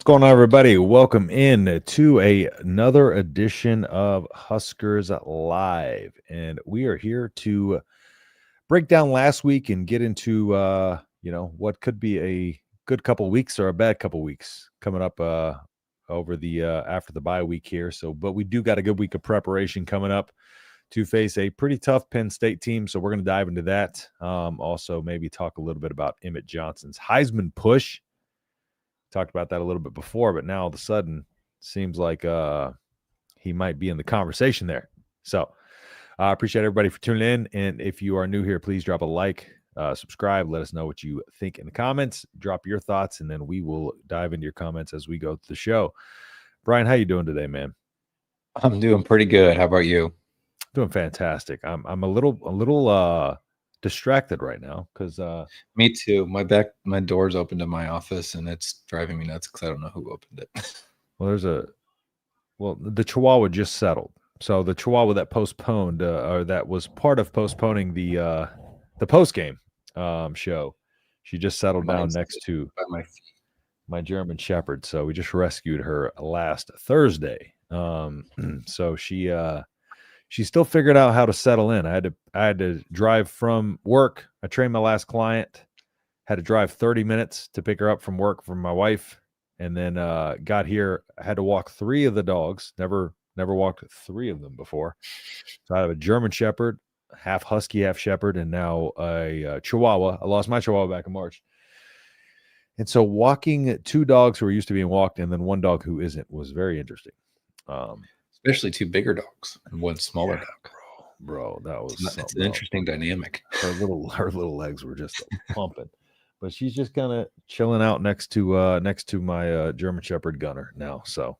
What's going on, everybody? Welcome in to another edition of Huskers Live, and we are here to break down last week and get into what could be a good couple weeks or a bad couple weeks coming up over the after the bye week here. But we do got a good week of preparation coming up to face a pretty tough Penn State team, so we're going to dive into that. Also, maybe talk a little bit about Emmett Johnson's Heisman push. Talked about that a little bit before, but now all of a sudden seems like he might be in the conversation there. So I appreciate everybody for tuning in. And if you are new here, please drop a like, subscribe. Let us know what you think in the comments. Drop your thoughts, and then we will dive into your comments as we go through the show. Brian, how you doing today, man? I'm doing pretty good. How about you? Doing fantastic. I'm a little distracted right now because Me too. My door's open to my office, and it's driving me nuts because I don't know who opened it. the Chihuahua just settled. So the Chihuahua that postponed or that was part of postponing the post game show, she just settled down next to by my feet. my German Shepherd. So we just rescued her last Thursday. So she still figured out how to settle in. I had to drive from work. I trained my last client. Had to drive 30 minutes to pick her up from work from my wife, and then got here. I had to walk 3 of the dogs. Never walked 3 of them before. So I have a German Shepherd, half Husky, half Shepherd, and now a Chihuahua. I lost my Chihuahua back in March. And so walking 2 dogs who are used to being walked and then 1 dog who isn't was very interesting. Especially 2 bigger dogs and 1 smaller dog. Bro, that was it's an interesting dynamic. Her little legs were just pumping. But she's just kind of chilling out next to my German Shepherd Gunner now. So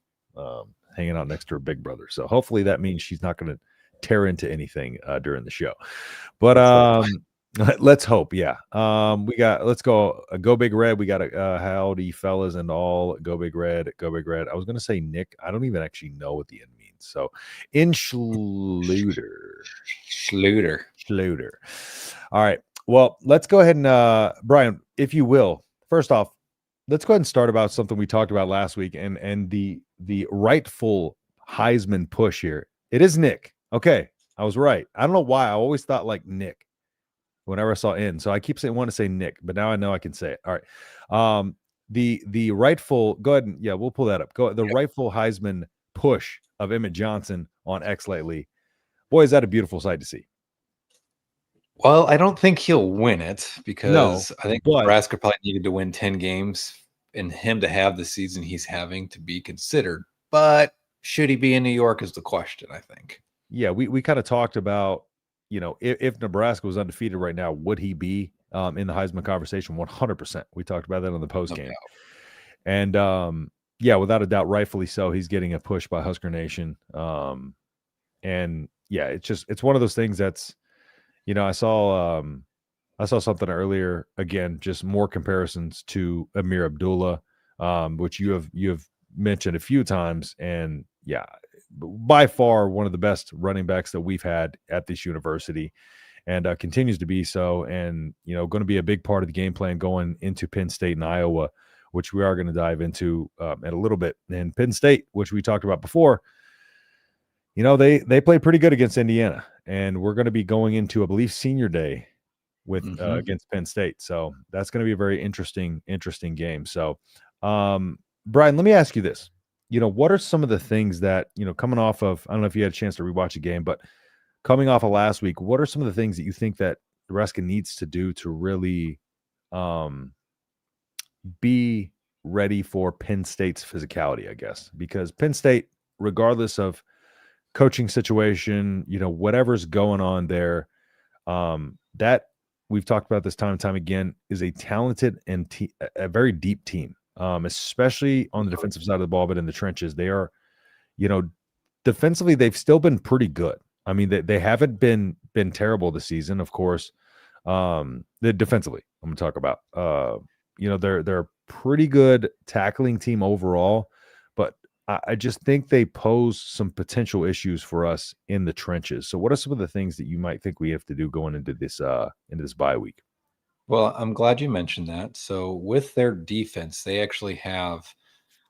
hanging out next to her big brother. So hopefully that means she's not going to tear into anything during the show. But let's hope. Yeah. Let's go. Go Big Red. We got a howdy fellas and all. Go Big Red. Go Big Red. I was going to say Nick. I don't even actually know what the end means. So in Schluter. All right. Well, let's go ahead and Brian, if you will, first off, let's go ahead and start about something we talked about last week and the rightful Heisman push here. It is Nick. Okay, I was right. I don't know why. I always thought like Nick whenever I saw in. So I keep saying want to say Nick, but now I know I can say it. All right. The rightful, go ahead and we'll pull that up. Rightful Heisman push of Emmett Johnson on X lately. Boy, is that a beautiful sight to see. Well, I don't think he'll win it because I think Nebraska probably needed to win 10 games and him to have the season he's having to be considered. But should he be in New York is the question, I think. Yeah, we kind of talked about, if Nebraska was undefeated right now, would he be in the Heisman conversation? 100%. We talked about that on the post game. And without a doubt, rightfully so, he's getting a push by Husker Nation. And yeah, it's one of those things that's, I saw something earlier, again, just more comparisons to Amir Abdullah, which you have mentioned a few times. And yeah, by far one of the best running backs that we've had at this university and continues to be so. And, going to be a big part of the game plan going into Penn State and Iowa, which we are going to dive into in a little bit. And Penn State, which we talked about before, they played pretty good against Indiana. And we're going to be going into, I believe, senior day with against Penn State. So that's going to be a very interesting game. So, Brian, let me ask you this. What are some of the things that, coming off of, I don't know if you had a chance to rewatch the game, but coming off of last week, what are some of the things that you think that Nebraska needs to do to really be ready for Penn State's physicality, I guess? Because Penn State, regardless of coaching situation, whatever's going on there, that we've talked about this time and time again, is a talented and a very deep team, especially on the defensive side of the ball, but in the trenches, they are, defensively, they've still been pretty good. I mean, they haven't been terrible this season, of course. Defensively, I'm going to talk about, they're a pretty good tackling team overall, but I just think they pose some potential issues for us in the trenches. So what are some of the things that you might think we have to do going into this bye week? Well, I'm glad you mentioned that. So with their defense, they actually have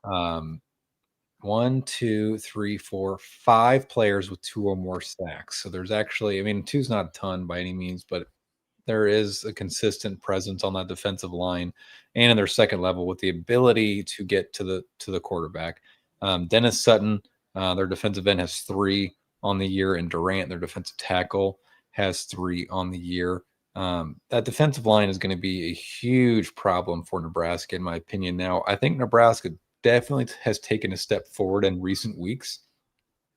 1, 2, 3, 4, 5 players with 2 or more sacks. So there's actually, I mean, 2's not a ton by any means, but there is a consistent presence on that defensive line and in their second level with the ability to get to the quarterback. Dennis Sutton, their defensive end, has 3 on the year, and Durant, their defensive tackle, has 3 on the year. That defensive line is going to be a huge problem for Nebraska, in my opinion. Now, I think Nebraska definitely has taken a step forward in recent weeks.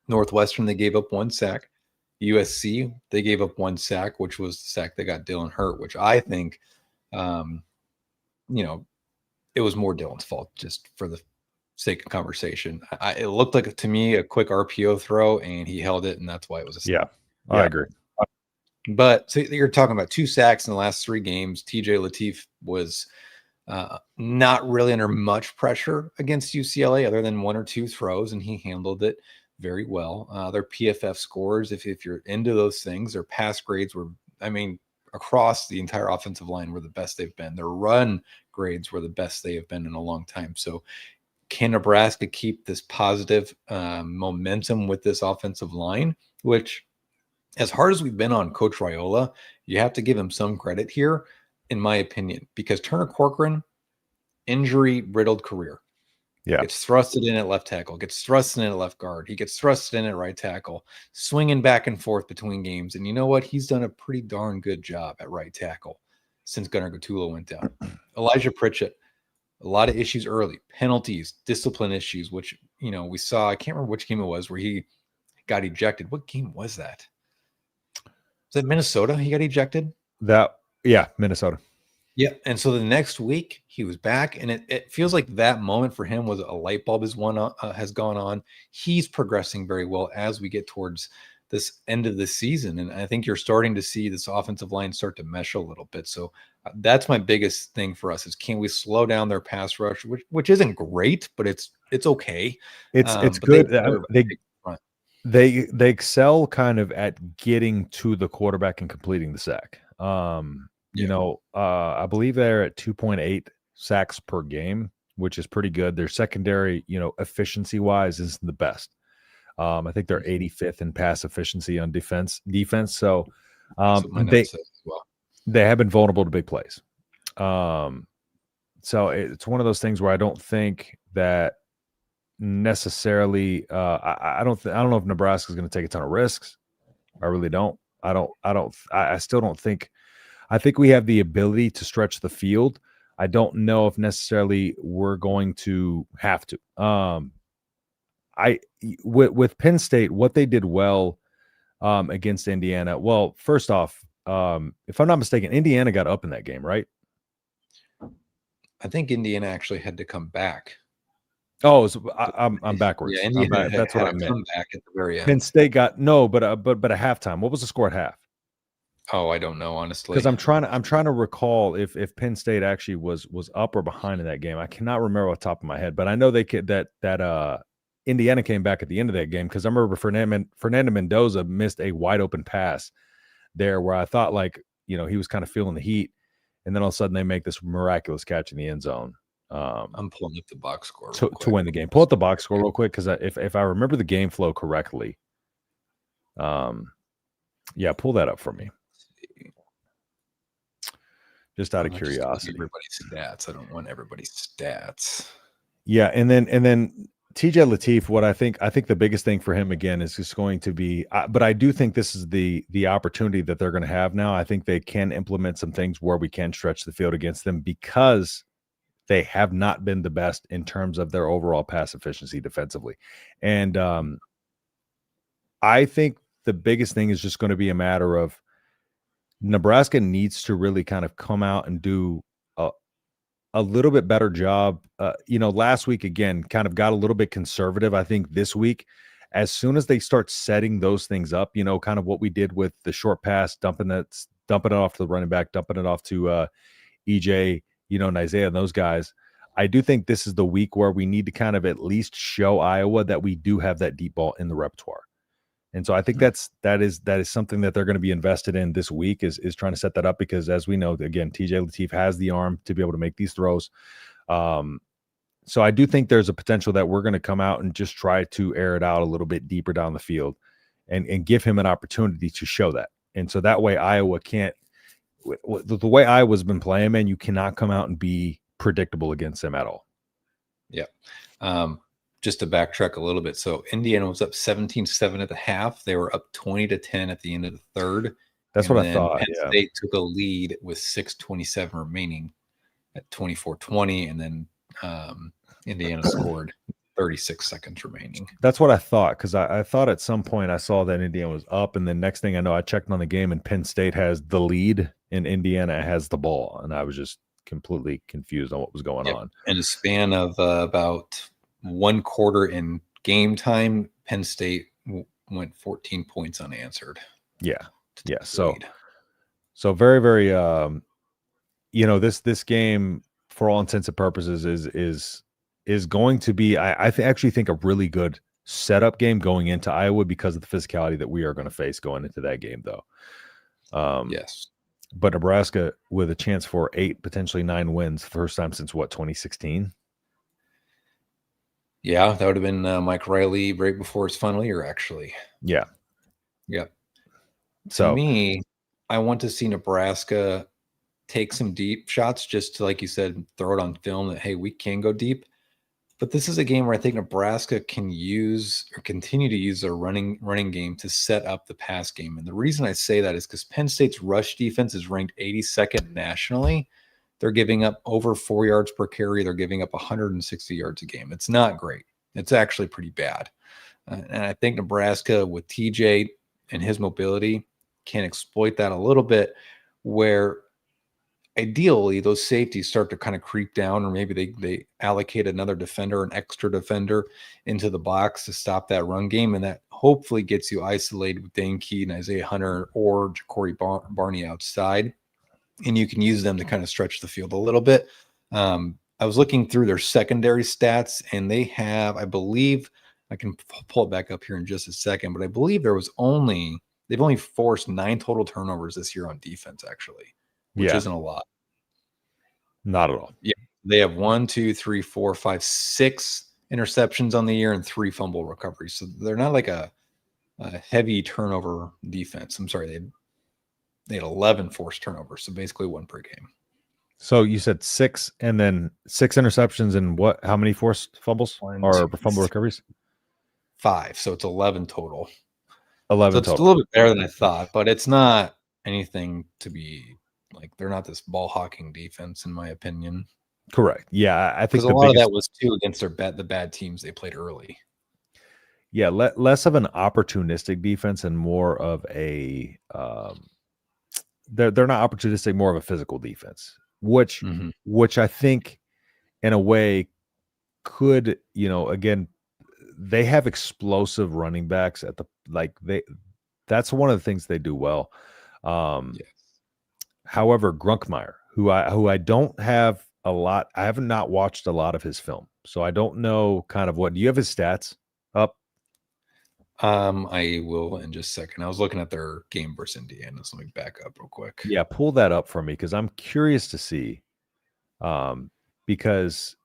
Northwestern, they gave up 1 sack. USC, they gave up 1 sack, which was the sack that got Dylan hurt, which I think, it was more Dylan's fault, just for the sake of conversation. It looked like, to me, a quick RPO throw, and he held it, and that's why it was a sack. Yeah, I agree. But so you're talking about 2 sacks in the last 3 games. TJ Lateef was not really under much pressure against UCLA other than 1 or 2 throws, and he handled it very well. Their PFF scores, if you're into those things, their pass grades were, across the entire offensive line, were the best they've been. Their run grades were the best they have been in a long time. So can Nebraska keep this positive momentum with this offensive line, which, as hard as we've been on Coach Raiola, you have to give him some credit here, in my opinion, because Turner Corcoran, injury-riddled career. Yeah. Gets thrusted in at left tackle, gets thrusted in at left guard. He gets thrusted in at right tackle, swinging back and forth between games. And you know what? He's done a pretty darn good job at right tackle since Gunnar Gattulo went down. Elijah Pritchett, a lot of issues early, penalties, discipline issues, which, we saw. I can't remember which game it was where he got ejected. What game was that? Was it Minnesota? He got ejected? Minnesota. Yeah. And so the next week he was back, and it feels like that moment for him was a light bulb has gone on. He's progressing very well as we get towards this end of the season. And I think you're starting to see this offensive line start to mesh a little bit. So that's my biggest thing for us is, can we slow down their pass rush, which isn't great, but it's okay. It's good. They excel kind of at getting to the quarterback and completing the sack. I believe they're at 2.8 sacks per game, which is pretty good. Their secondary, efficiency wise, isn't the best. I think they're 85th in pass efficiency on defense. So they have been vulnerable to big plays. So it's one of those things where I don't think that necessarily. I don't know if Nebraska is going to take a ton of risks. I really don't. I still don't think. I think we have the ability to stretch the field. I don't know if necessarily we're going to have to. With Penn State, what they did well against Indiana. Well, first off, if I'm not mistaken, Indiana got up in that game, right? I think Indiana actually had to come back. Oh, so I'm backwards. Yeah, Indiana that's what I meant. Come back at the very end. Penn State got but at halftime. What was the score at half? Oh, I don't know, honestly. Because I'm trying to recall if Penn State actually was up or behind in that game. I cannot remember off the top of my head, but I know that Indiana came back at the end of that game, because I remember Fernando Mendoza missed a wide open pass there where I thought he was kind of feeling the heat, and then all of a sudden they make this miraculous catch in the end zone. I'm pulling up the box score to win the game. Pull up the box score real quick, because if I remember the game flow correctly, pull that up for me. Just out of curiosity. Everybody's stats. I don't want everybody's stats. Yeah, and then TJ Lateef, what I think the biggest thing for him again is just going to be, but I do think this is the opportunity that they're going to have now. I think they can implement some things where we can stretch the field against them, because they have not been the best in terms of their overall pass efficiency defensively. And I think the biggest thing is just going to be a matter of Nebraska needs to really kind of come out and do a little bit better job. Last week, again, kind of got a little bit conservative. I think this week, as soon as they start setting those things up, kind of what we did with the short pass, dumping it off to the running back, dumping it off to EJ, and Isaiah and those guys. I do think this is the week where we need to kind of at least show Iowa that we do have that deep ball in the repertoire. And so I think that is something that they're going to be invested in this week, is trying to set that up, because as we know, again, TJ Lateef has the arm to be able to make these throws. So I do think there's a potential that we're going to come out and just try to air it out a little bit deeper down the field and give him an opportunity to show that. And so that way Iowa can't, the way Iowa's been playing, man, you cannot come out and be predictable against them at all. Yeah. Just to backtrack a little bit. So Indiana was up 17-7 at the half. They were up 20-10 at the end of the third. That's what I thought. Penn State took a lead with 6:27 remaining at 24-20. And then Indiana scored 36 seconds remaining. That's what I thought, because I thought at some point I saw that Indiana was up, and then next thing I know, I checked on the game, and Penn State has the lead, and Indiana has the ball, and I was just completely confused on what was going on. In a span of about one quarter in game time, Penn State went 14 points unanswered. Yeah. So very, very, this game, for all intents and purposes, is going to be, I actually think, a really good setup game going into Iowa because of the physicality that we are going to face going into that game, though. Yes. But Nebraska with a chance for 8, potentially 9 wins, first time since 2016? Yeah, that would have been Mike Riley right before his final year, actually. Yeah. So, to me, I want to see Nebraska take some deep shots, just to, like you said, throw it on film that, hey, we can go deep. But this is a game where I think Nebraska can use or continue to use their running game to set up the pass game. And the reason I say that is because Penn State's rush defense is ranked 82nd nationally. They're giving up over 4 yards per carry. They're giving up 160 yards a game. It's not great. It's actually pretty bad. And I think Nebraska, with TJ and his mobility, can exploit that a little bit, where ideally those safeties start to kind of creep down, or maybe they allocate another defender, an extra defender, into the box to stop that run game. And that hopefully gets you isolated with Dane Key and Isaiah Hunter or Ja'Cory Barney outside. And you can use them to kind of stretch the field a little bit. I was looking through their secondary stats, and they have, I believe, I can pull it back up here in just a second, but I believe they've only forced 9 total turnovers this year on defense, actually, which isn't a lot. Not at all. Yeah. They have 1, 2, 3, 4, 5, 6 interceptions on the year and 3 fumble recoveries. So they're not like a heavy turnover defense. I'm sorry. They had 11 forced turnovers. So basically 1 per game. So you said 6, and then 6 interceptions, and what? How many forced fumbles or fumble recoveries? 5. So it's 11 total. 11 so it's total. a little bit better than I thought, but it's not anything to be like, they're not this ball hawking defense, in my opinion. Correct. Yeah, I think a lot of that was too against the bad teams they played early. Yeah, less of an opportunistic defense and more of a they're not opportunistic, more of a physical defense, which I think in a way could, again, they have explosive running backs at the that's one of the things they do well. Yes. However, Grunkmeyer, who I don't have a lot, I have not watched a lot of his film, so I don't know kind of what. Do you have his stats up? I will in just a second. I was looking at their game versus Indiana, so let me back up real quick. Yeah, pull that up for me, because I'm curious to see. Because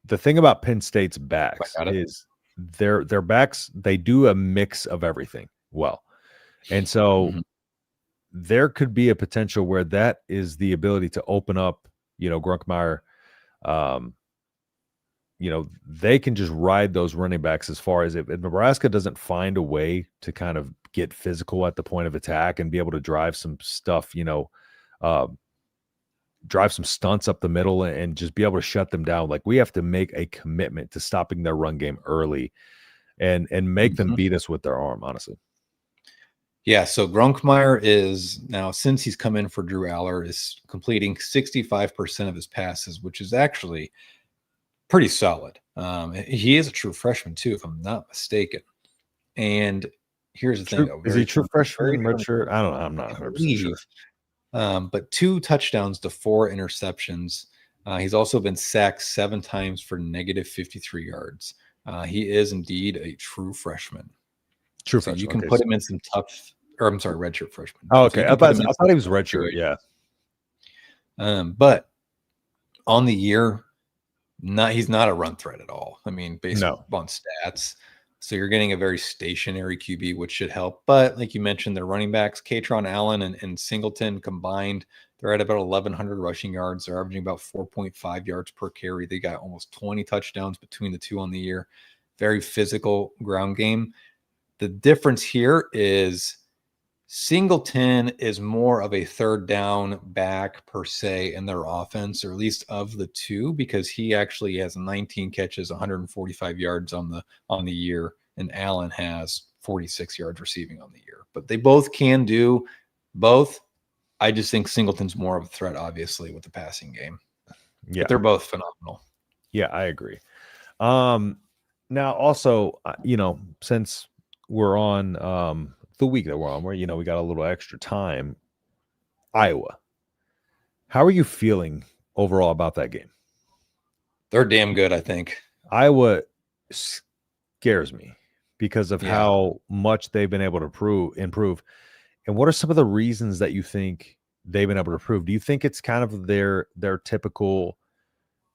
the thing about Penn State's backs is their backs, they do a mix of everything well, and so there could be a potential where that is the ability to open up, Grunkmeyer. They can just ride those running backs as far as if Nebraska doesn't find a way to kind of get physical at the point of attack and be able to drive some stuff, drive some stunts up the middle and just be able to shut them down. Like, we have to make a commitment to stopping their run game early and make them beat us with their arm, honestly. Yeah, so Grunkmeyer is now, since he's come in for Drew Aller, is completing 65% of his passes, which is actually pretty solid. He is a true freshman too, if I'm not mistaken. And here's the thing: is he true freshman? Redshirt? I don't know. I'm not 100% sure. But 2 touchdowns to 4 interceptions. He's also been sacked 7 times for negative 53 yards. He is indeed a true freshman. True so freshman. You can put him in some tough, or I'm sorry, redshirt freshman. Oh, okay. I thought he was redshirt. Yeah. But on the year, he's not a run threat at all. I mean, based on stats. So you're getting a very stationary QB, which should help. But like you mentioned, their running backs, Katron Allen and Singleton combined, they're at about 1,100 rushing yards. They're averaging about 4.5 yards per carry. They got almost 20 touchdowns between the two on the year. Very physical ground game. The difference here is Singleton is more of a third down back per se in their offense, or at least of the two, because he actually has 19 catches, 145 yards on the year, and Allen has 46 yards receiving on the year. But they both can do both. I just think Singleton's more of a threat, obviously, with the passing game. Yeah, but they're both phenomenal. Yeah, I agree. Now also, since we're on the week that we're on, where we got a little extra time, Iowa. How are you feeling overall about that game? They're damn good, I think. Iowa scares me because of how much they've been able to improve. And what are some of the reasons that you think they've been able to improve? Do you think it's kind of their typical,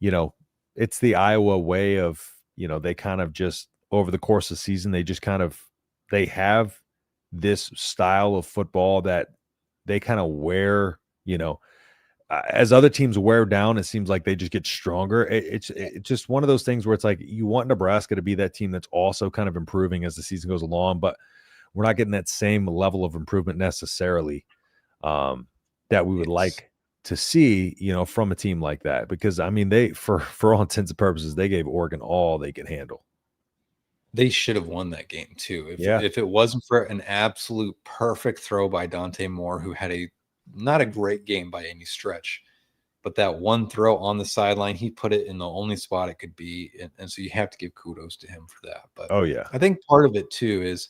it's the Iowa way of, they kind of just over the course of the season, they have this style of football that they kind of wear, as other teams wear down, it seems like they just get stronger. It's just one of those things where it's like you want Nebraska to be that team that's also kind of improving as the season goes along, but we're not getting that same level of improvement necessarily that we would like to see, from a team like that. Because, I mean, they, for all intents and purposes, they gave Oregon all they could handle. They should have won that game too. If it wasn't for an absolute perfect throw by Dante Moore, who had not a great game by any stretch, but that one throw on the sideline, he put it in the only spot it could be. And so you have to give kudos to him for that. But I think part of it too is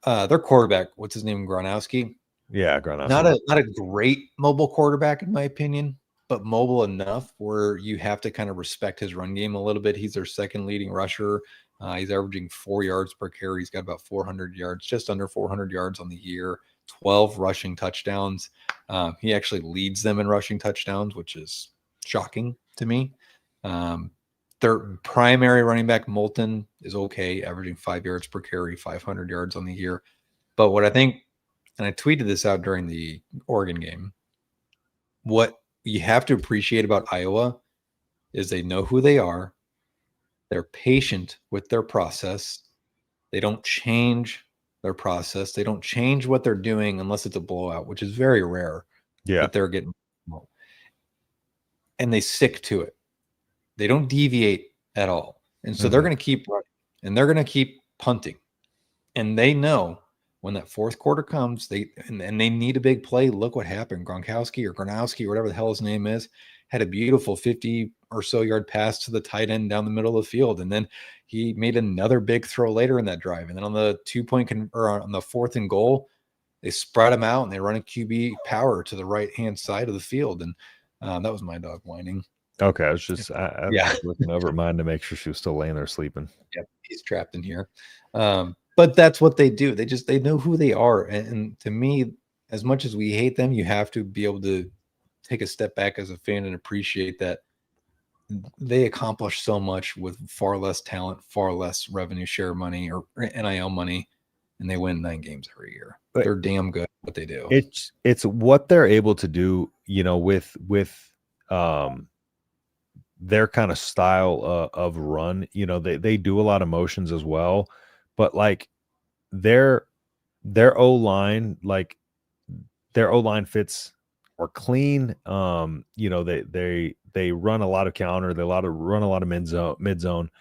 their quarterback, what's his name? Gronowski. Yeah. Gronowski. Not a great mobile quarterback, in my opinion, but mobile enough where you have to kind of respect his run game a little bit. He's their second leading rusher. He's averaging 4 yards per carry. He's got about 400 yards, just under 400 yards on the year, 12 rushing touchdowns. He actually leads them in rushing touchdowns, which is shocking to me. Their primary running back, Moulton, is okay, averaging 5 yards per carry, 500 yards on the year. But what I think, and I tweeted this out during the Oregon game, what you have to appreciate about Iowa is they know who they are. They're patient with their process. They don't change their process. They don't change what they're doing unless it's a blowout, which is very rare. That they're getting, and they stick to it. They don't deviate at all. And so they're going to keep running and they're going to keep punting. And they know when that fourth quarter comes, they need a big play. Look what happened. Gronkowski or whatever the hell his name is, had a beautiful 50 or so yard pass to the tight end down the middle of the field. And then he made another big throw later in that drive. And then on the 2-point or on the 4th and goal, they spread him out and they run a QB power to the right-hand side of the field. And that was my dog whining. Okay. I was just, I was looking over at mine to make sure she was still laying there sleeping. Yep. He's trapped in here. But that's what they do. They know who they are. And to me, as much as we hate them, you have to be able to take a step back as a fan and appreciate that they accomplish so much with far less talent, far less revenue share money or NIL money, and they win 9 games every year. But they're damn good at what they do. It's what they're able to do, with their kind of style of run. They do a lot of motions as well, but like their O-line, their O-line fits or clean. They run a lot of counter. They run a lot of mid zone.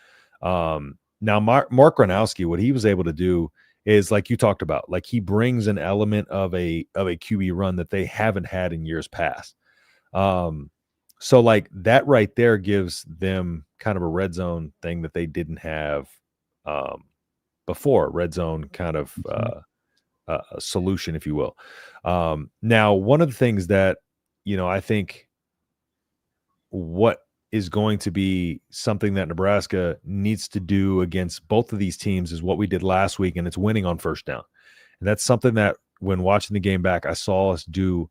Now Mark Gronowski, what he was able to do is like you talked about, like he brings an element of a QB run that they haven't had in years past. So like that right there gives them kind of a red zone thing that they didn't have before. Red zone kind of a solution, if you will. Now, one of the things that, I think what is going to be something that Nebraska needs to do against both of these teams is what we did last week, and it's winning on first down. And that's something that when watching the game back, I saw us do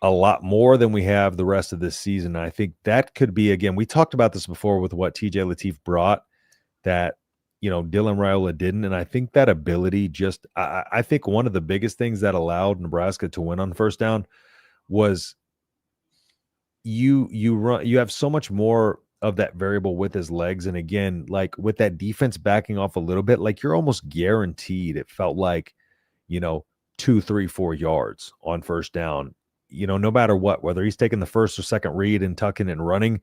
a lot more than we have the rest of this season. I think that could be, again, we talked about this before with what TJ Lateef brought that, Dylan Raiola didn't. And I think that ability I think one of the biggest things that allowed Nebraska to win on first down was you have so much more of that variable with his legs. And again, like with that defense backing off a little bit, like you're almost guaranteed, it felt like, 2, 3, 4 yards on first down, no matter what, whether he's taking the first or second read and tucking and running,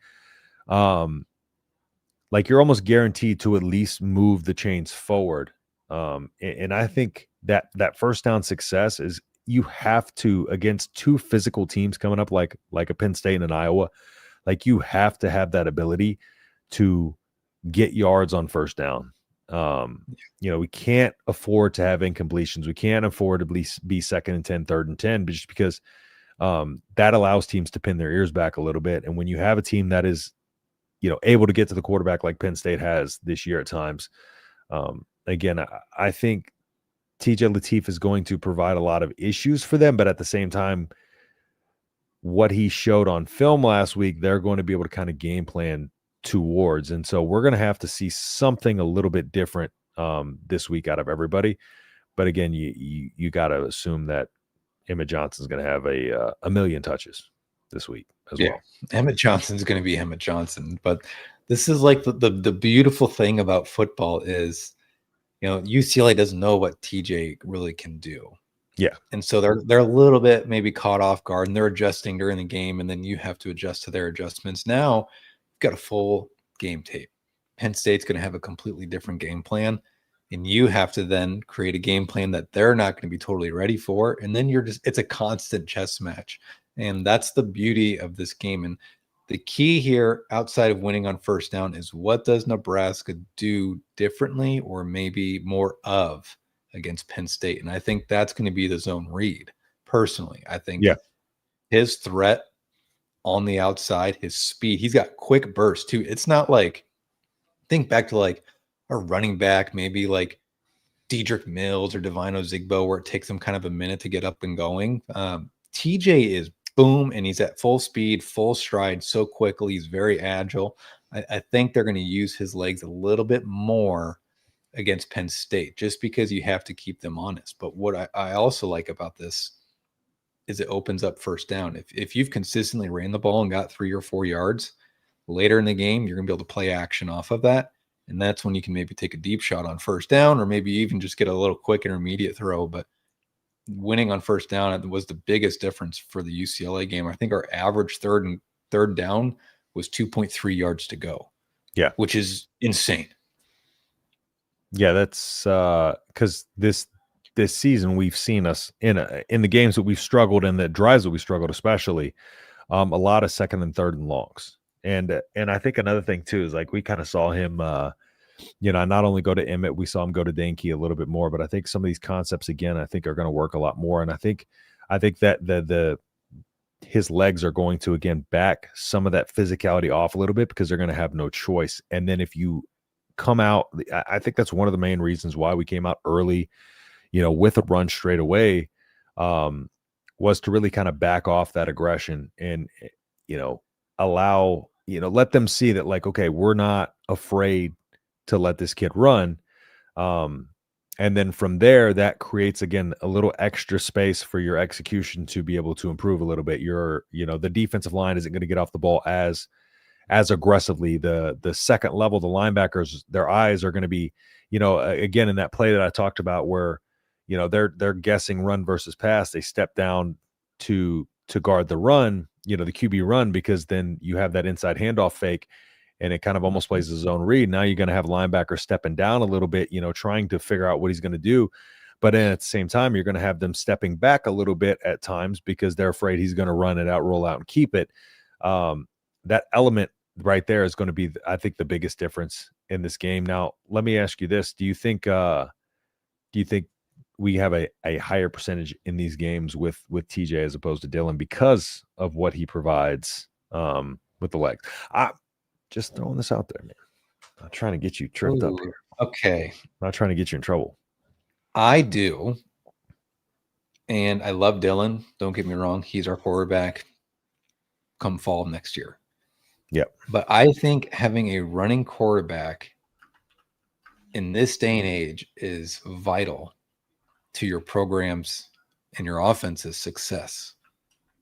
like you're almost guaranteed to at least move the chains forward. And I think that first down success is you have to, against two physical teams coming up like a Penn State and an Iowa, like you have to have that ability to get yards on first down. We can't afford to have incompletions. We can't afford to be second and 10, third and 10, just because that allows teams to pin their ears back a little bit. And when you have a team that is, able to get to the quarterback like Penn State has this year at times, again, I think TJ Lateef is going to provide a lot of issues for them, but at the same time, what he showed on film last week, they're going to be able to kind of game plan towards. And so we're going to have to see something a little bit different this week out of everybody. But again, you got to assume that Emmett Johnson's going to have a million touches this week as well. Emmett Johnson's going to be Emmett Johnson. But this is like the beautiful thing about football is, UCLA doesn't know what TJ really can do. Yeah. And so they're a little bit maybe caught off guard, and they're adjusting during the game, and then you have to adjust to their adjustments. Now you've got a full game tape. Penn State's going to have a completely different game plan, and you have to then create a game plan that they're not going to be totally ready for. And then it's a constant chess match. And that's the beauty of this game. And the key here, outside of winning on first down, is what does Nebraska do differently or maybe more of against Penn State? And I think that's going to be the zone read. Personally, I think his threat on the outside, his speed, he's got quick bursts too. It's not like, think back to like a running back, maybe like Dedrick Mills or Divine Ozigbo, where it takes them kind of a minute to get up and going. TJ is boom, and he's at full speed, full stride so quickly. He's very agile. I think they're going to use his legs a little bit more against Penn State, just because you have to keep them honest. But what I also like about this is it opens up first down. If you've consistently ran the ball and got 3 or 4 yards later in the game, you're going to be able to play action off of that. And that's when you can maybe take a deep shot on first down, or maybe even just get a little quick intermediate throw. But winning on first down was the biggest difference for the UCLA game. I think our average third down was 2.3 yards to go. Yeah. Which is insane. Yeah, that's because this season we've seen us in the games that we've struggled, in the drives that we struggled, especially a lot of second and third and longs. And I think another thing too is like we kind of saw him, not only go to Emmett, we saw him go to Danke a little bit more. But I think some of these concepts again, I think are going to work a lot more. And I think that his legs are going to again back some of that physicality off a little bit, because they're going to have no choice. And then if you come out, I think that's one of the main reasons why we came out early, with a run straight away, was to really kind of back off that aggression and, allow, let them see that like, okay, we're not afraid to let this kid run. And then from there, that creates, again, a little extra space for your execution to be able to improve a little bit. The defensive line isn't going to get off the ball as aggressively. The second level, the linebackers, their eyes are going to be, again, in that play that I talked about where, they're guessing run versus pass. They step down to guard the run, the QB run, because then you have that inside handoff fake, and it kind of almost plays a zone read. Now you're going to have linebacker stepping down a little bit, trying to figure out what he's going to do. But then at the same time, you're going to have them stepping back a little bit at times because they're afraid he's going to run it out, roll out, and keep it. That element right there is going to be, I think, the biggest difference in this game. Now, let me ask you this. Do you think we have a higher percentage in these games with TJ as opposed to Dylan because of what he provides with the legs? Just throwing this out there, man. I'm not trying to get you tripped up here. Okay. I'm not trying to get you in trouble. I do. And I love Dylan. Don't get me wrong. He's our quarterback come fall next year. Yep. But I think having a running quarterback in this day and age is vital to your programs and your offense's success.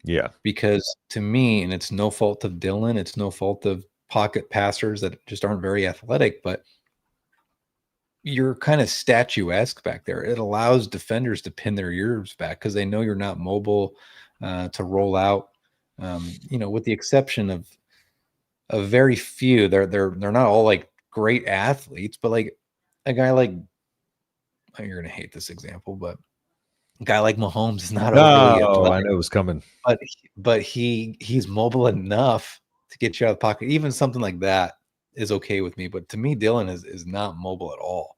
Yeah. Because to me, and it's no fault of Dylan, it's no fault of pocket passers that just aren't very athletic, but you're kind of statuesque back there. It allows defenders to pin their ears back because they know you're not mobile to roll out. With the exception of very few, they're not all like great athletes, but like a guy like, you're gonna hate this example, but a guy like Mahomes is not overly athletic. I know it was coming, but he's mobile enough to get you out of the pocket. Even something like that is okay with me. But to me, Dylan is not mobile at all.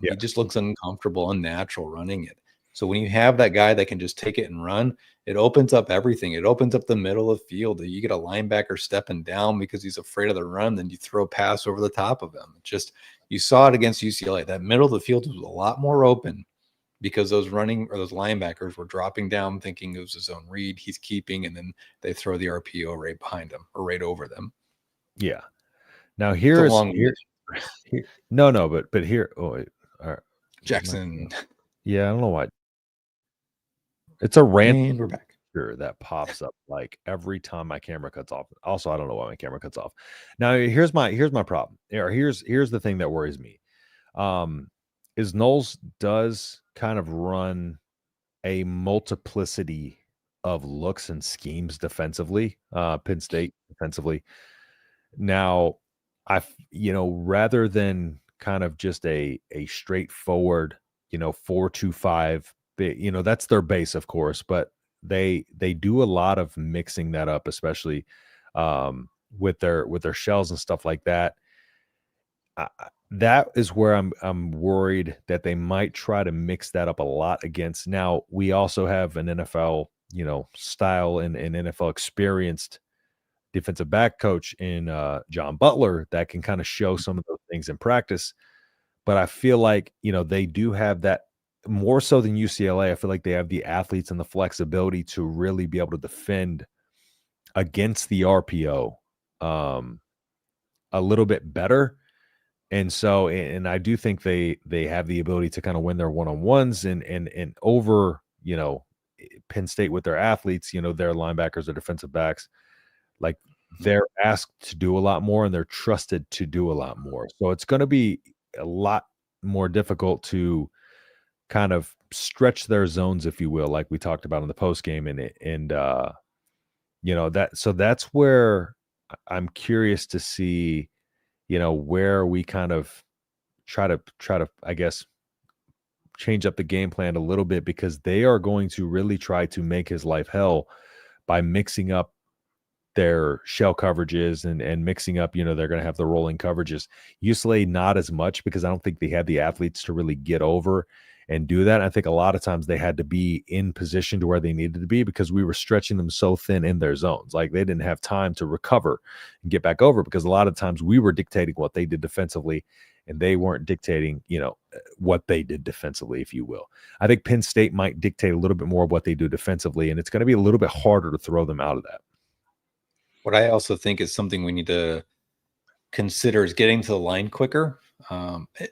He just looks uncomfortable, unnatural running it. So when you have that guy that can just take it and run, it opens up everything. It opens up the middle of the field. You get a linebacker stepping down because he's afraid of the run, then you throw a pass over the top of him. You saw it against UCLA. That middle of the field was a lot more open because those linebackers were dropping down thinking it was his own read. He's keeping, and then they throw the RPO right behind him or right over them. Yeah. Now here, but here, all right. Jackson. Yeah, I don't know why. It's a random. And we're back. That pops up like every time my camera cuts off. Also, I don't know why my camera cuts off. Now, here's my problem. Here's the thing that worries me. Is Knowles does kind of run a multiplicity of looks and schemes defensively, Penn State defensively. Now, rather than kind of just a straightforward, 4-2-5, that's their base, of course, but they do a lot of mixing that up, especially with their shells and stuff like that. That is where I'm worried that they might try to mix that up a lot against. Now, we also have an NFL, style and NFL experienced defensive back coach in John Butler that can kind of show some of those things in practice. But I feel like, they do have that more so than UCLA. I feel like they have the athletes and the flexibility to really be able to defend against the RPO a little bit better. And so, and I do think they have the ability to kind of win their one-on-ones and over, Penn State with their athletes, their linebackers or defensive backs, like they're asked to do a lot more and they're trusted to do a lot more. So it's going to be a lot more difficult to kind of stretch their zones, if you will, like we talked about in the post game. So that's where I'm curious to see, where we kind of try to, I guess, change up the game plan a little bit, because they are going to really try to make his life hell by mixing up their shell coverages and mixing up, they're going to have the rolling coverages. UCLA, not as much, because I don't think they had the athletes to really get over and do that. I think a lot of times they had to be in position to where they needed to be because we were stretching them so thin in their zones. Like they didn't have time to recover and get back over, because a lot of times we were dictating what they did defensively and they weren't dictating, what they did defensively, if you will. I think Penn State might dictate a little bit more of what they do defensively, and it's going to be a little bit harder to throw them out of that. What I also think is something we need to consider is getting to the line quicker.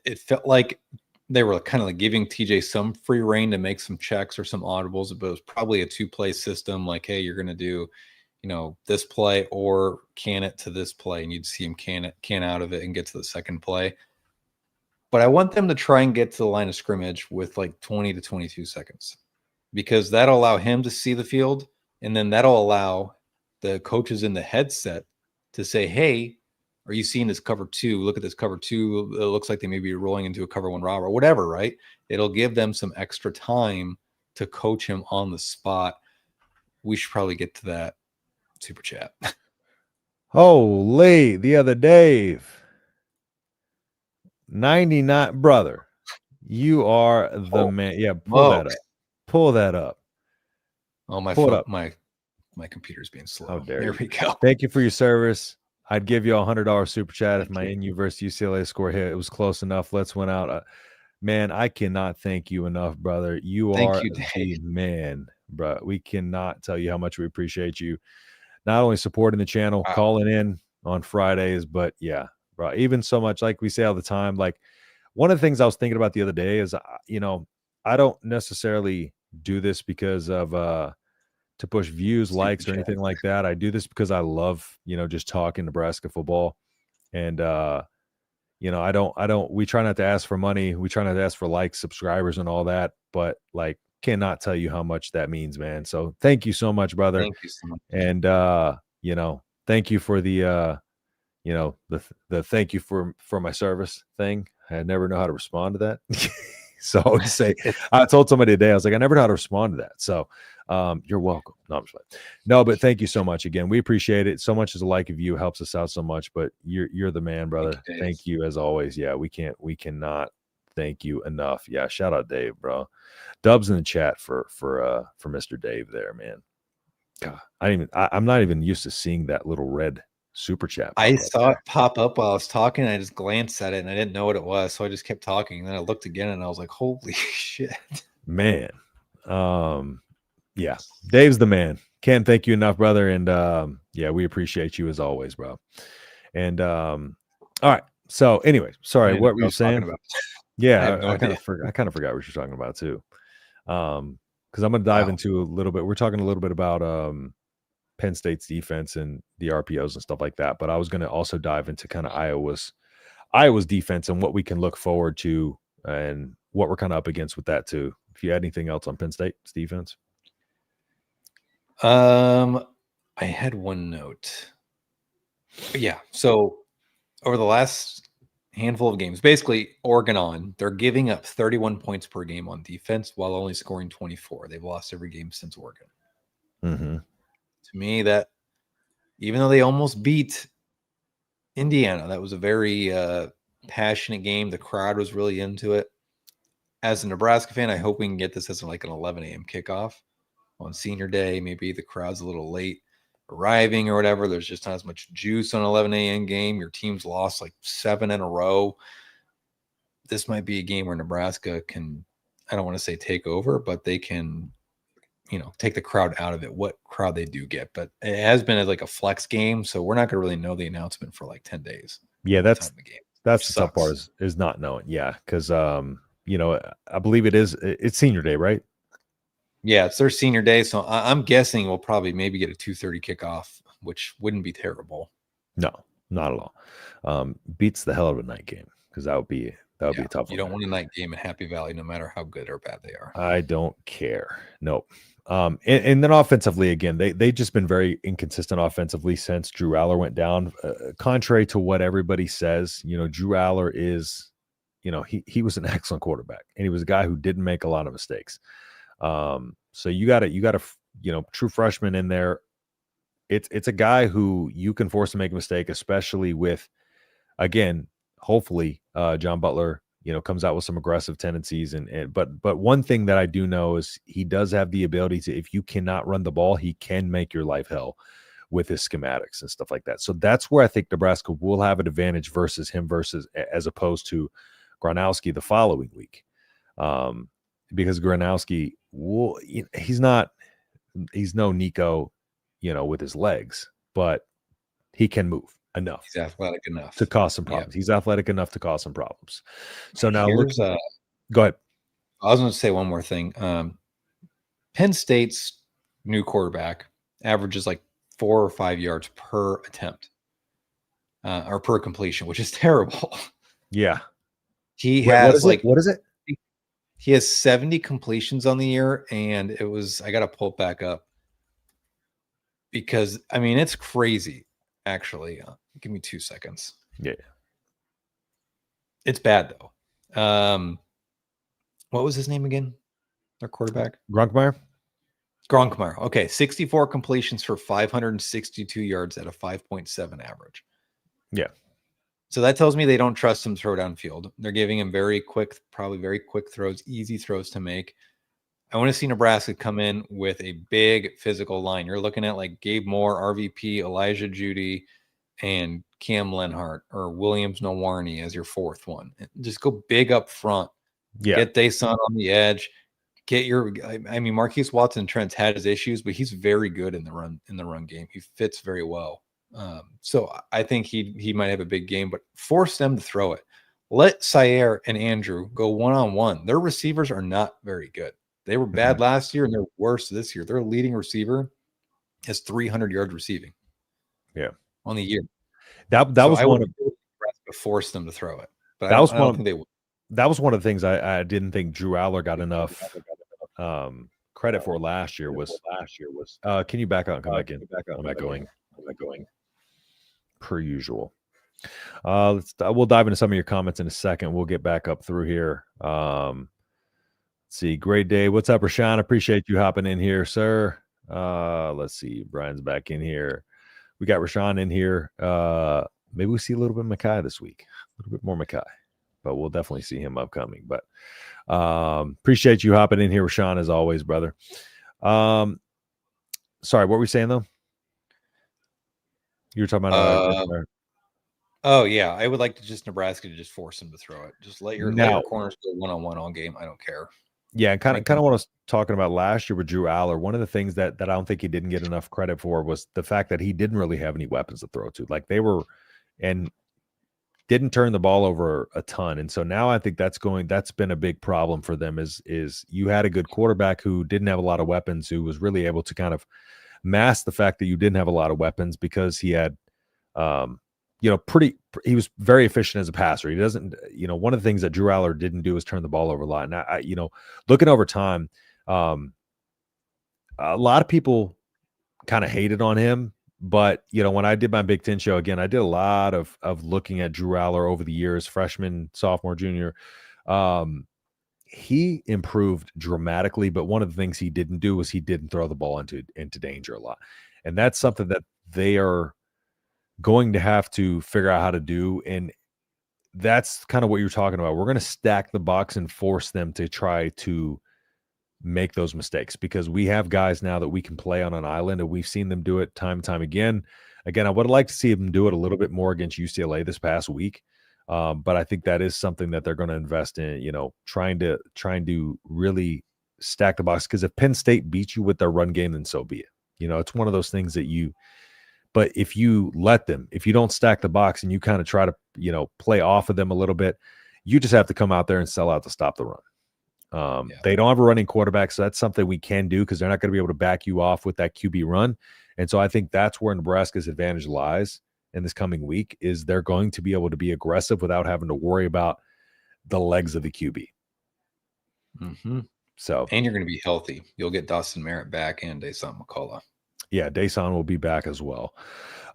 It felt like they were kind of like giving TJ some free reign to make some checks or some audibles, but it was probably a 2-play system. Like, hey, you're going to do, this play or can it to this play, and you'd see him can out of it and get to the second play. But I want them to try and get to the line of scrimmage with like 20 to 22 seconds, because that'll allow him to see the field, and then that'll allow the coaches in the headset to say, hey, are you seeing this cover 2? Look at this cover 2. It looks like they may be rolling into a cover 1 robber or whatever, right? It'll give them some extra time to coach him on the spot. We should probably get to that super chat. Holy, the other Dave. 99, brother. You are the man. Yeah, pull that up. Oh, my computer's being slow. How dare there you. We go. Thank you for your service. I'd give you $100 super chat if my NU versus UCLA score hit. It was close enough. Let's win out. Man, I cannot thank you enough, brother. You Thank are you, Dave. the man, bro. We cannot tell you how much we appreciate you. Not only supporting the channel, calling in on Fridays, but yeah, bro. Even so much, like we say all the time, like one of the things I was thinking about the other day is, I don't necessarily do this because of to push views, likes, or anything like that. I do this because I love, just talking Nebraska football. And we try not to ask for money. We try not to ask for likes, subscribers, and all that, but like cannot tell you how much that means, man. So thank you so much, brother. Thank you so much. And thank you for the the thank you for my service thing. I never know how to respond to that. So I would say, I told somebody today, I was like, I never know how to respond to that. So you're welcome. No, I'm just like, no, but thank you so much again. We appreciate it. So much as a like of you helps us out so much, but you're the man, brother. Thank you as always. Yeah, we cannot thank you enough. Yeah, shout out Dave, bro. Dubs in the chat for Mr. Dave there, man. God, I'm not even used to seeing that little red super chat. I saw it pop up while I was talking. I just glanced at it and I didn't know what it was, so I just kept talking. And then I looked again and I was like, "Holy shit, man!" Yeah, Dave's the man. Can't thank you enough, brother. And yeah, we appreciate you as always, bro. And all right. So, anyway, sorry, what were you saying? Yeah, I kind of forgot what you're talking about too. Because I'm gonna dive into a little bit. We're talking a little bit about Penn State's defense and the RPOs and stuff like that. But I was going to also dive into kind of Iowa's defense and what we can look forward to and what we're kind of up against with that too. If you had anything else on Penn State's defense. I had one note. But yeah. So over the last handful of games, basically Oregon they're giving up 31 points per game on defense while only scoring 24. They've lost every game since Oregon. Mm-hmm. To me, that even though they almost beat Indiana, that was a very passionate game. The crowd was really into it. As a Nebraska fan, I hope we can get this as like an 11 a.m. kickoff on senior day. Maybe the crowd's a little late arriving or whatever. There's just not as much juice on 11 a.m. game. Your team's lost like 7 in a row. This might be a game where Nebraska can, I don't want to say take over, but they can, take the crowd out of it, what crowd they do get. But it has been like a flex game, so we're not going to really know the announcement for like 10 days. Yeah, that's the game. That's the tough part is not knowing. Yeah, because I believe it's senior day, right? Yeah, it's their senior day, so I'm guessing we'll probably maybe get a 2:30 kickoff, which wouldn't be terrible. No, not at all. Beats the hell out of a night game because that would be a tough one. You don't want a night game in Happy Valley, no matter how good or bad they are. I don't care. Nope. And then offensively, again, they just been very inconsistent offensively since Drew Aller went down. Contrary to what everybody says, Drew Aller is, he was an excellent quarterback, and he was a guy who didn't make a lot of mistakes. So you got a true freshman in there. It's a guy who you can force to make a mistake, especially with, again, hopefully John Butler comes out with some aggressive tendencies. But one thing that I do know is he does have the ability to, if you cannot run the ball, he can make your life hell with his schematics and stuff like that. So that's where I think Nebraska will have an advantage versus as opposed to Gronowski the following week. Because Gronowski he's no Nico, with his legs, but he can move enough. He's athletic enough to cause some problems. Yep. He's athletic enough to cause some problems. So now go ahead. I was going to say one more thing. Penn State's new quarterback averages like 4 or 5 yards per attempt or per completion, which is terrible. Yeah. He has what is it? He has 70 completions on the year, and I got to pull it back up because, it's crazy, actually. Give me 2 seconds. Yeah. It's bad, though. What was his name again? Their quarterback? Gronkmeyer. Okay, 64 completions for 562 yards at a 5.7 average. Yeah. So that tells me they don't trust him to throw downfield. They're giving him probably very quick throws, easy throws to make. I want to see Nebraska come in with a big physical line. You're looking at like Gabe Moore, RVP, Elijah Judy, and Cam Lenhart or Williams Nowani as your fourth one. Just go big up front Yeah. Get Dason on the edge. Marquise Watson Trent's had his issues, but he's very good in the run game. He fits very well. So I think he might have a big game, but force them to throw it. Let Sayer and Andrew go one-on-one. Their receivers are not very good. They were bad last year and they're worse this year. Their leading receiver has 300 yards receiving. Yeah. On the year. That was one of force them to throw it. But I don't think they would. That was one of the things I didn't think Drew Aller got enough credit for last year was can you back out and come back in? I'm not going per usual. We'll dive into some of your comments in a second. We'll get back up through here. Let's see. Great day. What's up, Rashawn? Appreciate you hopping in here, sir. Let's see. Brian's back in here. We got Rashawn in here. Maybe we see a little bit of Mackay this week. A little bit more Mackay. But we'll definitely see him upcoming. But appreciate you hopping in here, Rashawn, as always, brother. Sorry, what were we saying, though? You were talking about oh, yeah. I would like to Nebraska to just force him to throw it. Just let your corners go one-on-one all game. I don't care. Yeah, and kind of what I was talking about last year with Drew Aller. One of the things that I don't think he didn't get enough credit for was the fact that he didn't really have any weapons to throw to. Like they were and didn't turn the ball over a ton. And so now I think that's been a big problem for them is you had a good quarterback who didn't have a lot of weapons, who was really able to kind of mask the fact that you didn't have a lot of weapons because he had, he was very efficient as a passer. He doesn't, one of the things that Drew Aller didn't do is turn the ball over a lot. And I looking over time, a lot of people kind of hated on him. But, when I did my Big Ten show, again, I did a lot of looking at Drew Aller over the years, freshman, sophomore, junior. He improved dramatically, but one of the things he didn't do was he didn't throw the ball into danger a lot. And that's something that they are going to have to figure out how to do. And that's kind of what you're talking about. We're going to stack the box and force them to try to make those mistakes because we have guys now that we can play on an island and we've seen them do it time and time again. Again, I would like to see them do it a little bit more against UCLA this past week. But I think that is something that they're going to invest in, trying to really stack the box. Because if Penn State beats you with their run game, then so be it. It's one of those things that but if you let them, if you don't stack the box and you kind of try to, play off of them a little bit, you just have to come out there and sell out to stop the run. They don't have a running quarterback, so that's something we can do because they're not going to be able to back you off with that QB run. And so I think that's where Nebraska's advantage lies in this coming week is they're going to be able to be aggressive without having to worry about the legs of the QB. Mm-hmm. So, and you're going to be healthy. You'll get Dawson Merritt back and Dason McCullough. Yeah, Dason will be back as well.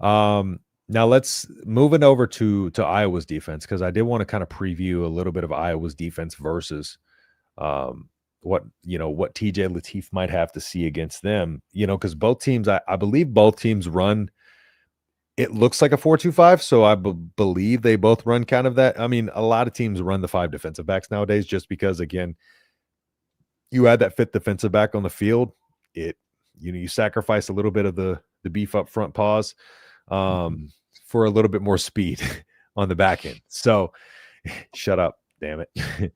Now let's moving over to Iowa's defense because I did want to kind of preview a little bit of Iowa's defense versus what TJ Lateef might have to see against them, because both teams, I believe both teams run, it looks like a 4-2-5. So I believe they both run kind of that. I mean, a lot of teams run the 5 defensive backs nowadays, just because, again, you add that 5th defensive back on the field. You sacrifice a little bit of the beef up front pause for a little bit more speed on the back end. So shut up, damn it.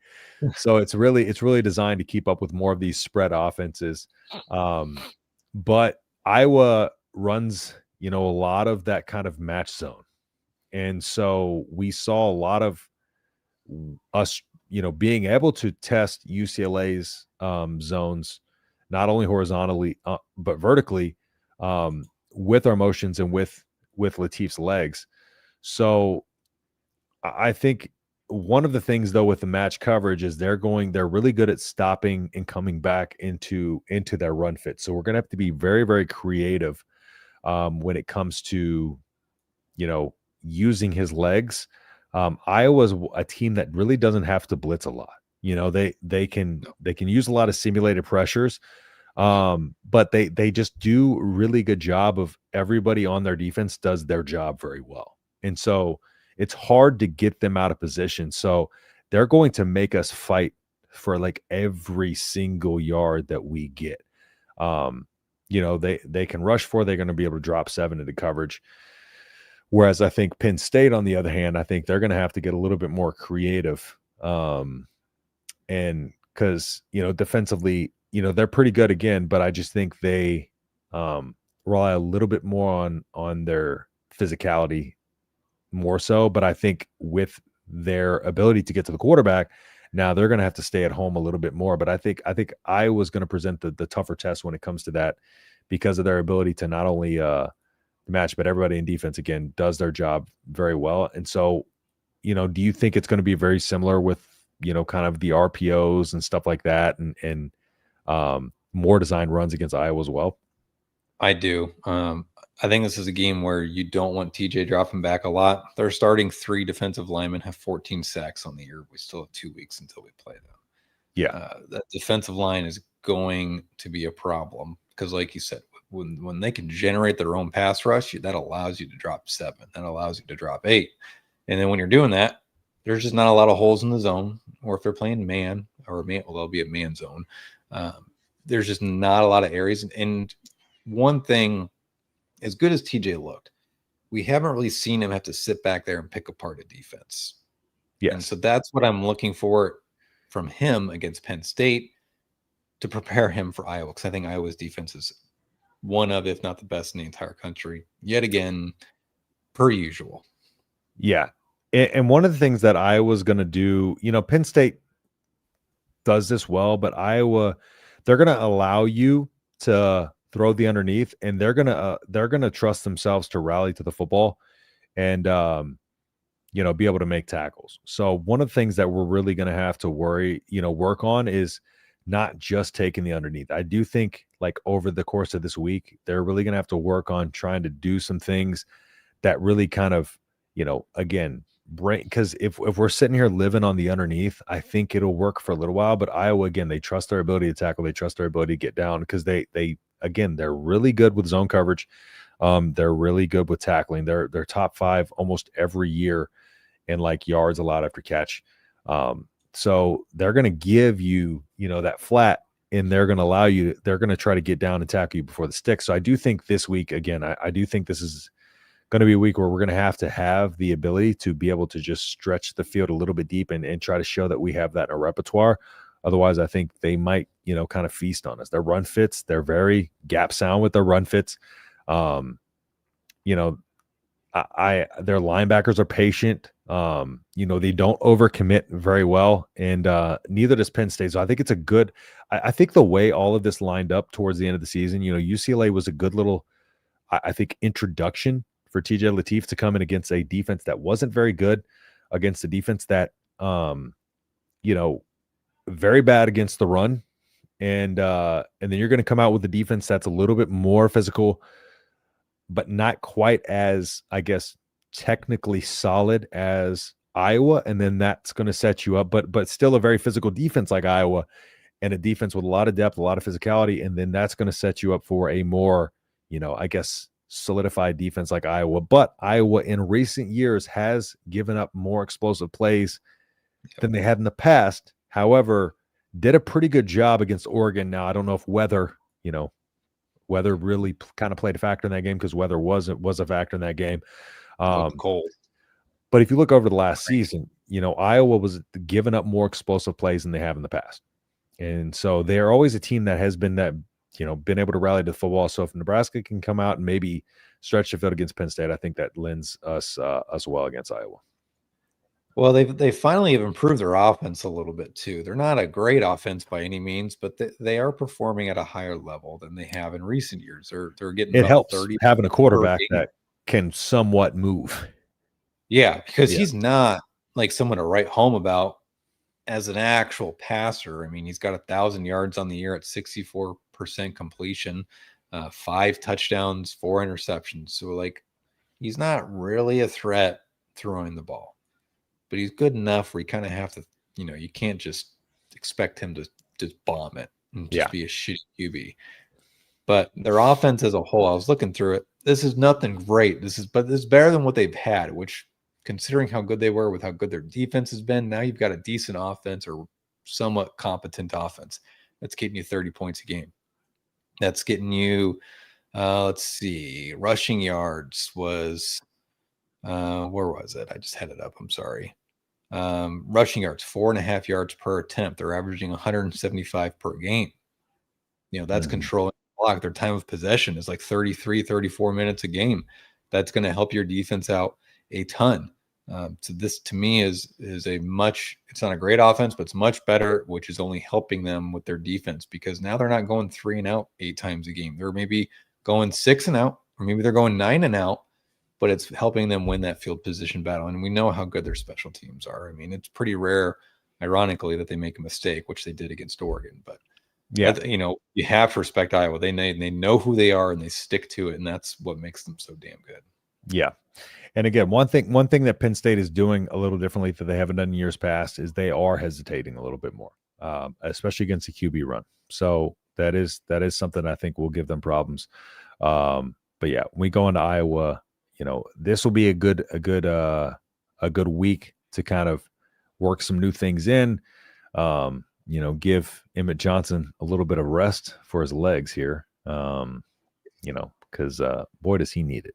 So it's really designed to keep up with more of these spread offenses. But Iowa runs, a lot of that kind of match zone. And so we saw a lot of us, being able to test UCLA's zones, not only horizontally, but vertically, with our motions and with Lateef's legs. So I think one of the things, though, with the match coverage is they're really good at stopping and coming back into their run fit. So we're going to have to be very, very creative when it comes to, using his legs. Iowa's a team that really doesn't have to blitz a lot. They can use a lot of simulated pressures, but they just do a really good job of everybody on their defense does their job very well. And so it's hard to get them out of position. So they're going to make us fight for like every single yard that we get. They can rush for, they're going to be able to drop 7 into coverage. Whereas I think Penn State, on the other hand, I think they're going to have to get a little bit more creative and because, defensively, they're pretty good again, but I just think they rely a little bit more on their physicality more so. But I think with their ability to get to the quarterback, now they're going to have to stay at home a little bit more. But I think Iowa's going to present the tougher test when it comes to that, because of their ability to not only match, but everybody in defense again does their job very well. And so, do you think it's going to be very similar with kind of the RPOs and stuff like that, and more design runs against Iowa as well? I do. I think this is a game where you don't want TJ dropping back a lot. They're starting 3 defensive linemen, have 14 sacks on the year. We still have 2 weeks until we play them. Yeah. That defensive line is going to be a problem because, like you said, when they can generate their own pass rush, that allows you to drop 7. That allows you to drop 8. And then when you're doing that, there's just not a lot of holes in the zone. Or if they're playing man, well, they'll be a man zone. There's just not a lot of areas. And one thing, as good as TJ looked, we haven't really seen him have to sit back there and pick apart a defense. Yes. And so that's what I'm looking for from him against Penn State to prepare him for Iowa, because I think Iowa's defense is one of, if not the best in the entire country, yet again, per usual. Yeah. And one of the things that Iowa's going to do, Penn State does this well, but Iowa, they're going to allow you to throw the underneath, and they're going to trust themselves to rally to the football and, be able to make tackles. So one of the things that we're really going to have to work on is not just taking the underneath. I do think, like, over the course of this week, they're really going to have to work on trying to do some things that really kind of, again, because if we're sitting here living on the underneath, I think it'll work for a little while. But Iowa, again, they trust their ability to tackle. They trust their ability to get down, because they again, they're really good with zone coverage. They're really good with tackling. They're top 5 almost every year in, like, yards allowed after catch. So they're going to give you, that flat, and they're going to allow you. They're going to try to get down and tackle you before the stick. So I do think this week, again, I do think this is going to be a week where we're going to have the ability to be able to just stretch the field a little bit deep and try to show that we have that in our repertoire. Otherwise, I think they might, kind of feast on us. Their run fits, they're very gap sound with their run fits. Their linebackers are patient. They don't overcommit very well, and neither does Penn State. So I think it's a good. I think the way all of this lined up towards the end of the season, UCLA was a good little, I think, introduction for TJ Lateef to come in against a defense that wasn't very good, against a defense that, very bad against the run. And then you're going to come out with a defense that's a little bit more physical, but not quite as, I guess, technically solid as Iowa. And then that's going to set you up, but still a very physical defense like Iowa, and a defense with a lot of depth, a lot of physicality. And then that's going to set you up for a more, I guess, solidified defense like Iowa. But Iowa in recent years has given up more explosive plays than they had in the past. However, did a pretty good job against Oregon. Now, I don't know if weather really kind of played a factor in that game, because weather was a factor in that game. Cold. But if you look over the last season, Iowa was giving up more explosive plays than they have in the past. And so they are always a team that has been been able to rally to the football. So if Nebraska can come out and maybe stretch the field against Penn State, I think that lends us well against Iowa. Well, they finally have improved their offense a little bit too. They're not a great offense by any means, but they are performing at a higher level than they have in recent years. They're getting it helps 30 having a quarterback that can somewhat move. Yeah, because he's not like someone to write home about as an actual passer. I mean, he's got 1,000 yards on the year at 64% completion, 5 touchdowns, 4 interceptions. So, like, he's not really a threat throwing the ball, but he's good enough where you kind of have to, you can't just expect him to just bomb it and just be a shitty QB. But their offense as a whole, I was looking through it. This is nothing great. This is better than what they've had, which, considering how good they were with how good their defense has been, now you've got a decent offense, or somewhat competent offense, that's getting you 30 points a game. That's getting you, let's see, rushing yards was, where was it? I just had it up. I'm sorry. Rushing yards, 4.5 yards per attempt. They're averaging 175 per game. That's controlling the clock. Their time of possession is like 33, 34 minutes a game. That's going to help your defense out a ton. So this to me is a much, it's not a great offense, but it's much better, which is only helping them with their defense, because now they're not going 3 and out 8 times a game. They're maybe going 6 and out, or maybe they're going 9 and out, but it's helping them win that field position battle. And we know how good their special teams are. I mean, it's pretty rare, ironically, that they make a mistake, which they did against Oregon. But yeah, you have to respect Iowa. They know who they are and they stick to it, and that's what makes them so damn good. Yeah. And again, one thing that Penn State is doing a little differently that they haven't done in years past is they are hesitating a little bit more, especially against the QB run. So that is something I think will give them problems. But yeah, when we go into Iowa, this will be a good week to kind of work some new things in. Give Emmett Johnson a little bit of rest for his legs here. Because boy, does he need it.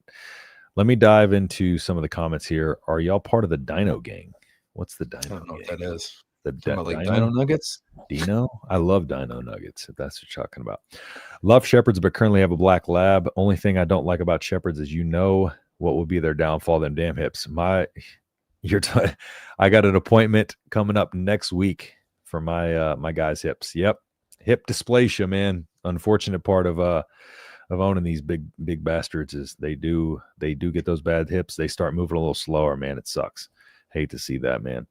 Let me dive into some of the comments here. Are y'all part of the Dino Gang? What's the Dino Gang? I don't know what that is. The Dino Nuggets? Dino? I love Dino Nuggets, if that's what you're talking about. Love Shepherds, but currently have a black lab. Only thing I don't like about Shepherds is what will be their downfall, them damn hips. I got an appointment coming up next week for my guy's hips. Yep. Hip dysplasia, man. Unfortunate part of owning these big bastards is they do get those bad hips. They start moving a little slower, man. It sucks. Hate to see that, man.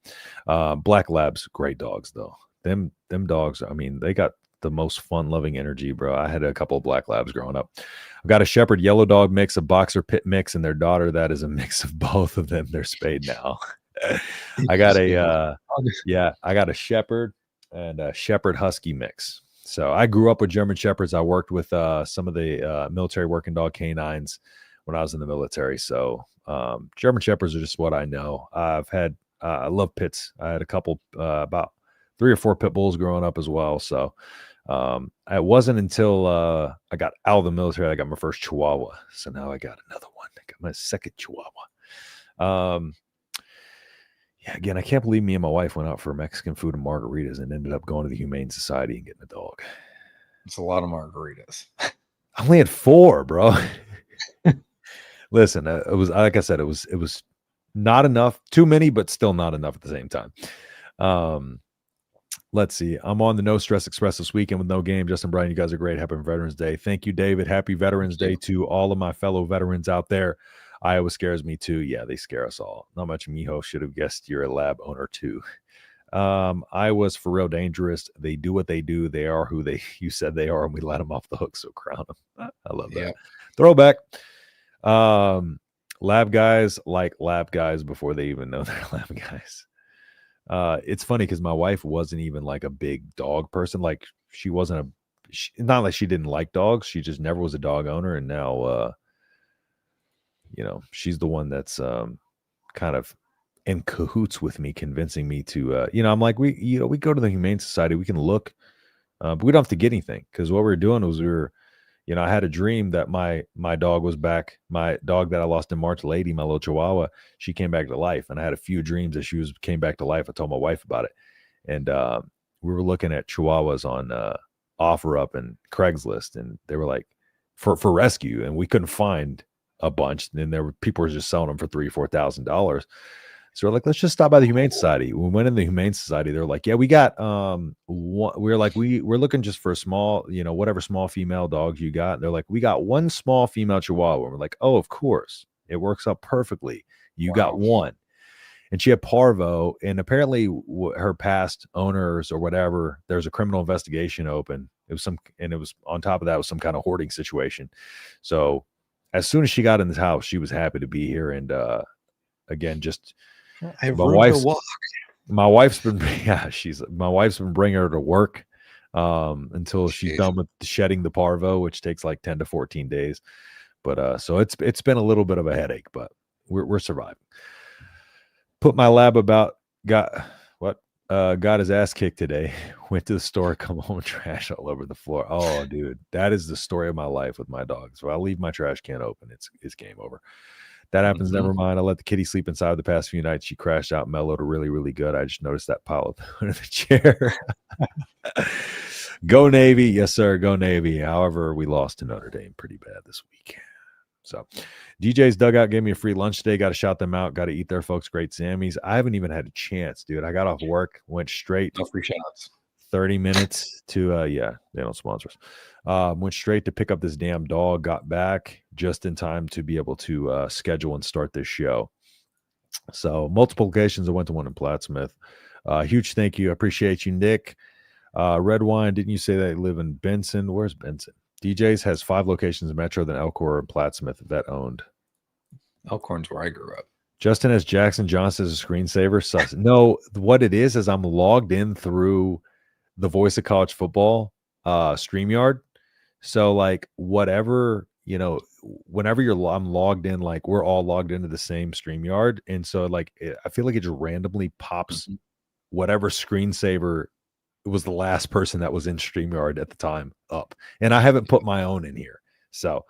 Black Labs, great dogs though. Them dogs, I mean, they got the most fun-loving energy, bro. I had a couple of Black Labs growing up. I've got a Shepherd Yellow Dog mix, a Boxer Pit mix, and their daughter that is a mix of both of them. They're spayed now. I got a Shepherd and a Shepherd Husky mix. So I grew up with German Shepherds. I worked with some of the military working dog canines when I was in the military. So German Shepherds are just what I know. I love pits. I had a couple, about 3 or 4 pit bulls growing up as well. So it wasn't until I got out of the military that I got my first Chihuahua. So now I got another one. I got my second Chihuahua. Yeah, again, I can't believe me and my wife went out for Mexican food and margaritas and ended up going to the Humane Society and getting a dog. It's a lot of margaritas. I only had 4, bro. Listen, it was, like I said, it was not enough, too many, but still not enough at the same time. Let's see. I'm on the No Stress Express this weekend with no game. Justin, Brian, you guys are great. Happy Veterans Day. Thank you, David. Happy Veterans Day to all of my fellow veterans out there. Iowa scares me too. Yeah, they scare us all. Not much Miho should have guessed you're a lab owner too. Iowa's for real dangerous. They do what they do. They are who you said they are, and we let them off the hook, so crown them. I love that. Yep. Throwback. Lab guys like lab guys before they even know they're lab guys. It's funny because my wife wasn't even like a big dog person. Like she wasn't not like she didn't like dogs. She just never was a dog owner, and now she's the one that's kind of in cahoots with me, convincing me to, I'm like, we go to the Humane Society, we can look, but we don't have to get anything. Because what we were doing was I had a dream that my dog was back. My dog that I lost in March, Lady, my little Chihuahua, she came back to life. And I had a few dreams that she came back to life. I told my wife about it. And we were looking at Chihuahuas on OfferUp and Craigslist. And they were like, for rescue. And we couldn't find a bunch, and people were just selling them for $3,000 or $4,000. So we're like, let's just stop by the Humane Society. When we went in the Humane Society, they're like, yeah, we got one. We're like, we're looking just for a small, whatever small female dogs you got. And they're like, we got one small female Chihuahua. And we're like, oh, of course, it works out perfectly. You got one. And she had parvo, and apparently her past owners or whatever, there's a criminal investigation open. It was on top of that was some kind of hoarding situation. So as soon as she got in this house, she was happy to be here. And again, just my wife's been bringing her to work until she's done with shedding the parvo, which takes like 10 to 14 days. But so it's been a little bit of a headache, but we're surviving. Put my lab got his ass kicked today. Went to the store, come home, trash all over the floor. Oh, dude, that is the story of my life with my dogs. So I leave my trash can open, it's game over. That happens. Never mind. I let the kitty sleep inside the past few nights. She crashed out, mellowed really, really good. I just noticed that pile under the chair. Go Navy. Yes, sir. Go Navy. However, we lost to Notre Dame pretty bad this week. So DJ's Dugout gave me a free lunch today. Got to shout them out. Got to eat there, folks. Great Sammys. I haven't even had a chance, dude. I got off work, went straight. No free shout-outs. 30 minutes to they don't sponsor us. Went straight to pick up this damn dog, got back just in time to be able to schedule and start this show. So multiple locations. I went to one in Plattsmouth. Huge thank you. I appreciate you, Nick. Red Wine, didn't you say they live in Benson? Where's Benson? DJ's has 5 locations in Metro, then Elkhorn and Plattsmouth, vet owned. Elkhorn's where I grew up. Justin has Jackson Johnson as a screensaver. No, what it is I'm logged in through the Voice of College Football StreamYard. So like whatever, whenever I'm logged in, like we're all logged into the same StreamYard. And so like I feel like it just randomly pops whatever screensaver was the last person that was in StreamYard at the time up. And I haven't put my own in here. So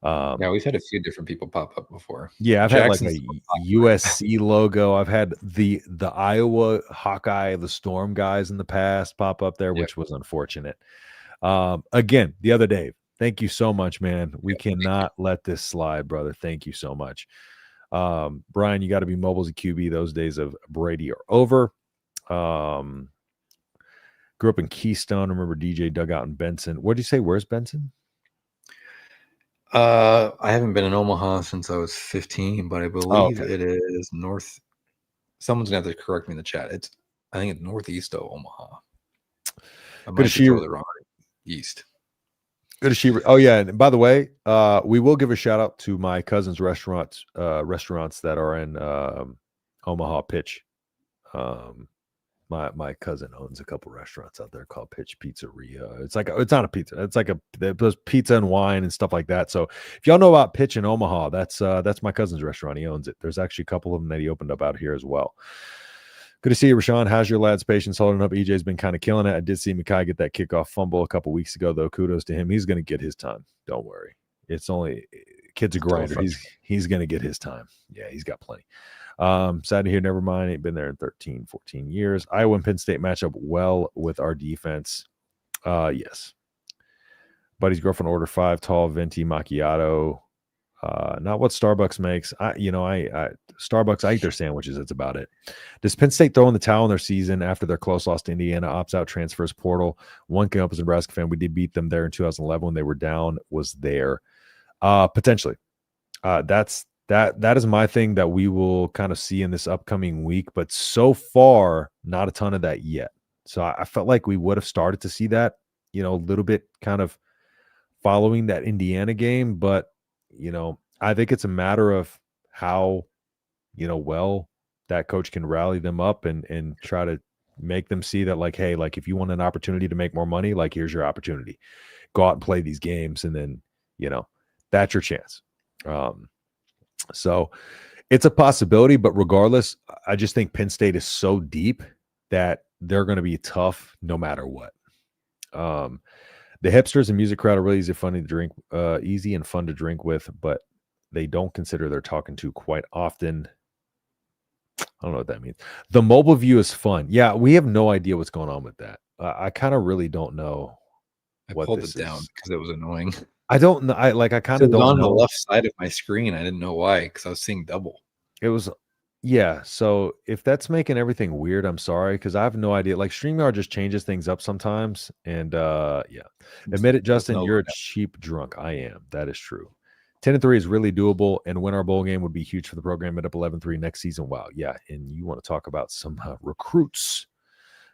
yeah, we've had a few different people pop up before. Yeah, I've Jackson's had like a USC logo. I've had the Iowa Hawkeye, the Storm guys in the past pop up there, which was unfortunate. Again, the other Dave, thank you so much, man. We cannot let this slide, brother. Thank you so much. Brian, you got to be mobile as a QB. Those days of Brady are over. Grew up in Keystone. Remember DJ Dugout in Benson. What did you say? Where's Benson? I haven't been in Omaha since I was 15, but I believe it is north. Someone's gonna have to correct me in the chat. I think it's northeast of Omaha. I might be the wrong east. Good to see you. Oh yeah, and by the way, we will give a shout out to my cousin's restaurants that are in Omaha Pitch. My cousin owns a couple restaurants out there called Pitch Pizzeria. It's not a pizza. It's like there's pizza and wine and stuff like that. So if y'all know about Pitch in Omaha, that's my cousin's restaurant. He owns it. There's actually a couple of them that he opened up out here as well. Good to see you, Rashawn. How's your lad's patience holding up? EJ's been kind of killing it. I did see Mekhi get that kickoff fumble a couple weeks ago, though. Kudos to him. He's going to get his time. Don't worry. It's only kid's a grinder. He's going to get his time. Yeah, he's got plenty. Sad to hear. Never mind. Ain't been there in 13, 14 years. Iowa and Penn State match up well with our defense. Yes. Buddy's girlfriend ordered 5 tall venti macchiato. Not what Starbucks makes. Starbucks, I eat their sandwiches. That's about it. Does Penn State throw in the towel in their season after their close loss to Indiana, opts out, transfers portal? One came up as a Nebraska fan. We did beat them there in 2011 when they were down. Was there potentially? That is my thing that we will kind of see in this upcoming week. But so far, not a ton of that yet. So I felt like we would have started to see that, a little bit kind of following that Indiana game. But, I think it's a matter of how, well that coach can rally them up and try to make them see that, like, hey, like if you want an opportunity to make more money, like here's your opportunity. Go out and play these games. And then, that's your chance. So it's a possibility, but regardless, I just think Penn State is so deep that they're going to be tough no matter what. The hipsters and music crowd are really easy and fun to drink with, but they don't consider they're talking to quite often. I don't know what that means. The mobile view is fun. Yeah, we have no idea what's going on with that. I kind of really don't know. I pulled it down because it was annoying. I don't know. I kind of don't know. On the left side of my screen. I didn't know why because I was seeing double. It was, yeah. So if that's making everything weird, I'm sorry because I have no idea. Like StreamYard just changes things up sometimes. And yeah, admit it, Justin. You're a cheap drunk. I am. That is true. 10-3 is really doable, and win our bowl game would be huge for the program. At up 11-3 next season. Wow, yeah. And you want to talk about some recruits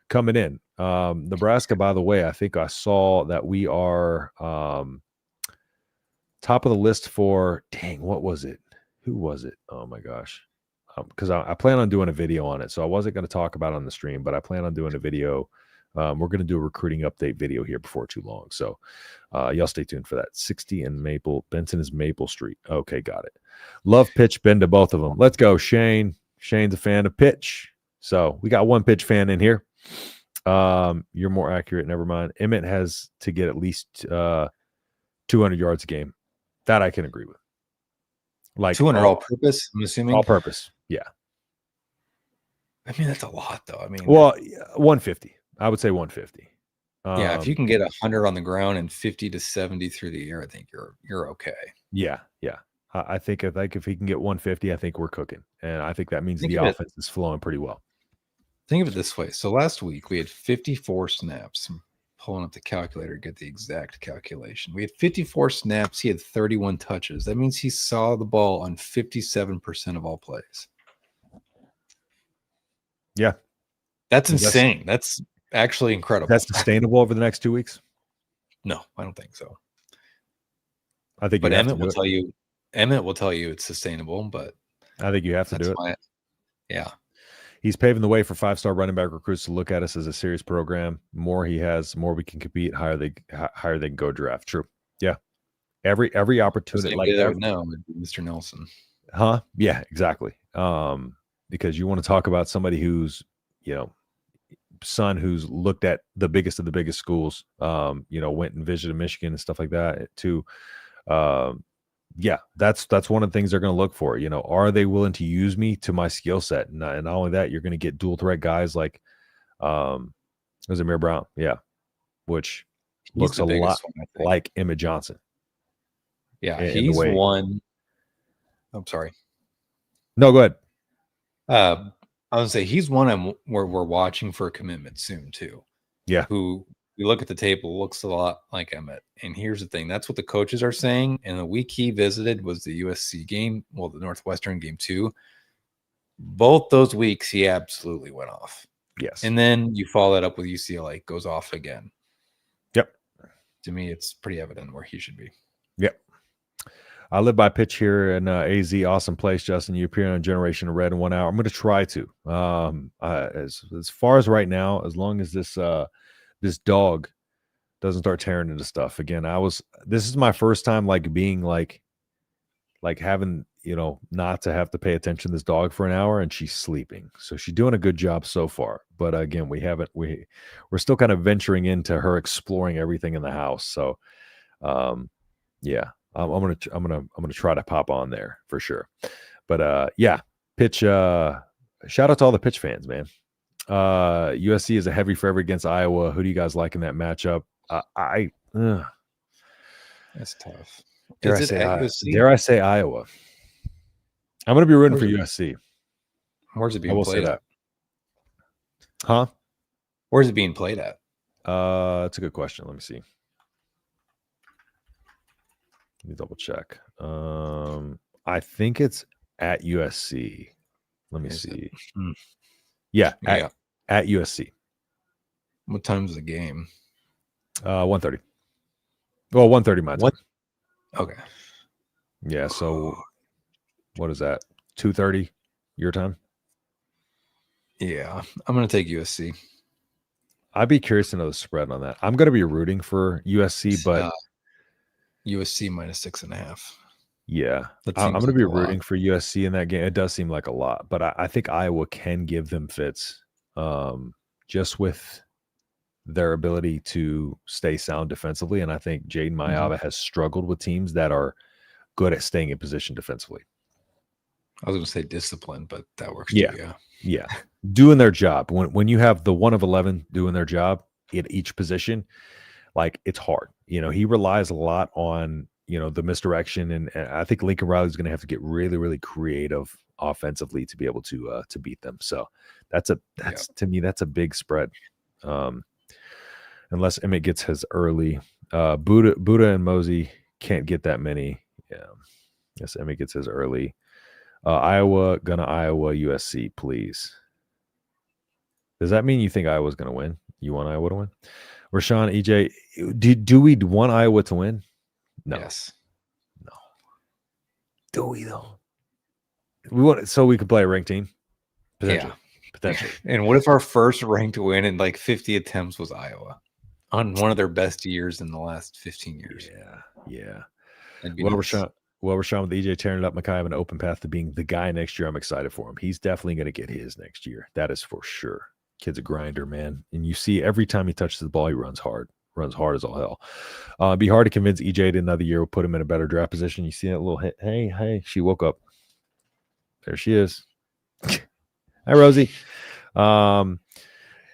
coming in? Nebraska, by the way, I think I saw that we are top of the list for. Dang, what was it? Who was it? Oh my gosh. Because I plan on doing a video on it, so I wasn't going to talk about it on the stream, but I plan on doing a video. We're going to do a recruiting update video here before too long, so y'all stay tuned for that. 60 and Maple. Benson is Maple Street. Okay, got it. Love Pitch. Been to both of them. Let's go, Shane. Shane's a fan of Pitch, so we got one Pitch fan in here. You're more accurate. Never mind. Emmett has to get at least 200 yards a game. That I can agree with. Like 200 all purpose, I'm assuming. All purpose. Yeah. I mean, that's a lot though. I mean, well, 150. I would say 150. Yeah, if you can get 100 on the ground and 50 to 70 through the air, I think you're okay. Yeah. I think if he can get 150, I think we're cooking, and I think that means the offense is flowing pretty well. Think of it this way. So last week we had 54 snaps. I'm pulling up the calculator to get the exact calculation. We had 54 snaps. He had 31 touches. That means he saw the ball on 57% of all plays. Yeah. That's insane. That's actually incredible. That's sustainable over the next 2 weeks? No, I don't think so. I think Emmett will tell you. Emmett will tell you it's sustainable, but I think you have to do it. Yeah. He's paving the way for 5-star running back recruits to look at us as a serious program. More he has, more we can compete, higher they can go draft. True. Yeah. Every opportunity, like no, Mr. Nelson. Huh? Yeah, exactly. Because you want to talk about somebody who's, son who's looked at the biggest of the biggest schools, went and visited Michigan and stuff like that too. Yeah, that's one of the things they're going to look for. Are they willing to use me to my skill set? And not only that, you're going to get dual threat guys like Amir Brown, which looks a lot like Emmett Johnson. Yeah, he's one. I'm sorry. No, go ahead. I would say he's one where we're watching for a commitment soon too. Yeah, who we look at the table looks a lot like Emmett. And here's the thing: that's what the coaches are saying. And the week he visited was the USC game, the Northwestern game too. Both those weeks, he absolutely went off. Yes, and then you follow that up with UCLA, goes off again. Yep. To me, it's pretty evident where he should be. Yep. I live by pitch here in AZ. Awesome place, Justin. You appear on Generation of Red in 1 hour. I'm going to try to. As far as right now, as long as this dog doesn't start tearing into stuff again. This is my first time being like having, not to have to pay attention to this dog for an hour, and she's sleeping. So she's doing a good job so far. But again, we're still kind of venturing into her exploring everything in the house. So yeah. I'm gonna try to pop on there for sure. But pitch. Shout out to all the pitch fans, man. USC is a heavy favorite against Iowa. Who do you guys like in that matchup? That's tough. Dare I say Iowa? I'm gonna be rooting for USC. Where's it being played at? Huh? Where's it being played at? That's a good question. Let me see. Let me double check. I think it's at USC. Let me see. Yeah, at USC. What time's the game? 1:30. Well, 1:30 my time. Okay. Yeah, so what is that? 2:30 your time? Yeah, I'm going to take USC. I'd be curious to know the spread on that. I'm going to be rooting for USC, but USC -6.5. Yeah, I'm going to be rooting for USC in that game. It does seem like a lot, but I think Iowa can give them fits, just with their ability to stay sound defensively. And I think Jaden Mayava has struggled with teams that are good at staying in position defensively. I was going to say discipline, but that works too. Yeah, doing their job. When you have the 1 of 11 doing their job at each position, it's hard. He relies a lot on, the misdirection. And I think Lincoln Riley's going to have to get really, really creative offensively to be able to beat them. So to me, that's a big spread. Unless Emmett gets his early, Buddha and Mosey can't get that many. Yeah. Yes. Emmett gets his early. Iowa, USC, please. Does that mean you think Iowa's going to win? You want Iowa to win? Rashawn, EJ, do we want Iowa to win? No. Yes. No. Do we though? We want it so we could play a ranked team? Potentially. And what if our first ranked win in 50 attempts was Iowa on one of their best years in the last 15 years? Yeah. Well, Rashawn, with EJ tearing it up, Mekhi have an open path to being the guy next year. I'm excited for him. He's definitely going to get his next year. That is for sure. Kid's a grinder, man. And you see every time he touches the ball, he runs hard. runs hard as all hell. It'd be hard to convince EJ to another year will put him in a better draft position. You see that little hit? Hey, she woke up. There she is. Hi, Rosie.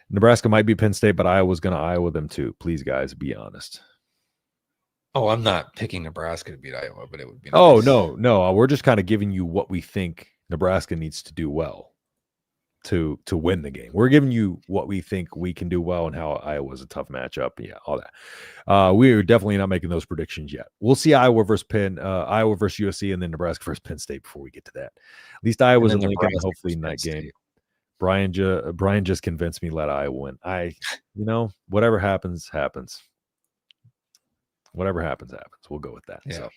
Nebraska might be Penn State, but Iowa's going to Iowa them too. Please, guys, be honest. Oh, I'm not picking Nebraska to beat Iowa, but it would be nice. Oh, no. We're just kind of giving you what we think Nebraska needs to do well to win the game. We're giving you what we think we can do well and how Iowa's a tough matchup. Yeah, all that. We are definitely not making those predictions yet. We'll see Iowa versus Penn, Iowa versus USC, and then Nebraska versus Penn State before we get to that. At least Iowa's in Lincoln, hopefully in that game. Brian just convinced me let Iowa win. Whatever happens. Whatever happens. We'll go with that. Yeah. So,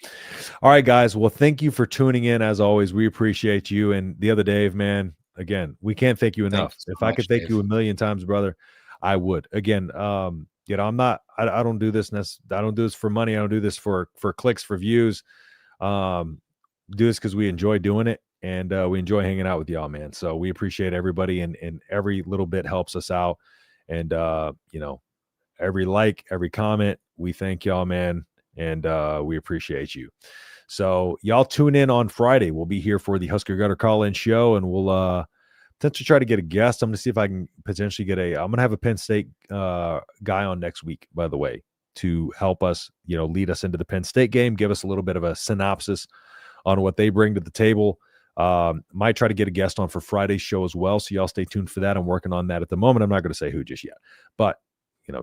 all right, guys. Well, thank you for tuning in. As always, we appreciate you. And the other Dave, man, again, we can't thank you enough. If I could thank you a million times, brother, I would. Again, I'm not. I don't do this. I don't do this for money. I don't do this for clicks, for views. Do this because we enjoy doing it. And we enjoy hanging out with y'all, man. So we appreciate everybody, and every little bit helps us out. And every like, every comment, we thank y'all, man, and we appreciate you. So y'all tune in on Friday. We'll be here for the Husker Gutter call-in show, and we'll potentially try to get a guest. I'm going to see if I can potentially I'm going to have a Penn State guy on next week, by the way, to help us, lead us into the Penn State game, give us a little bit of a synopsis on what they bring to the table. Might try to get a guest on for Friday's show as well. So y'all stay tuned for that. I'm working on that at the moment. I'm not going to say who just yet, but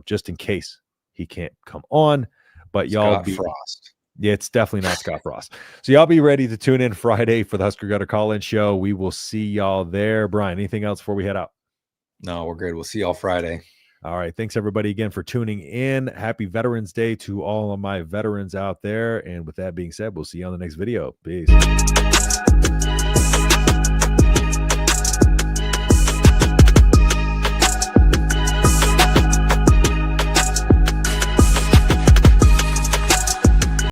just in case he can't come on, but y'all be Frost. Yeah, it's definitely not Scott Frost. So y'all be ready to tune in Friday for the Husker Gutter call-in show. We will see y'all there. Brian, anything else before we head out? No, we're good. We'll see y'all Friday. All right. Thanks everybody again for tuning in. Happy Veterans Day to all of my veterans out there. And with that being said, we'll see you on the next video. Peace.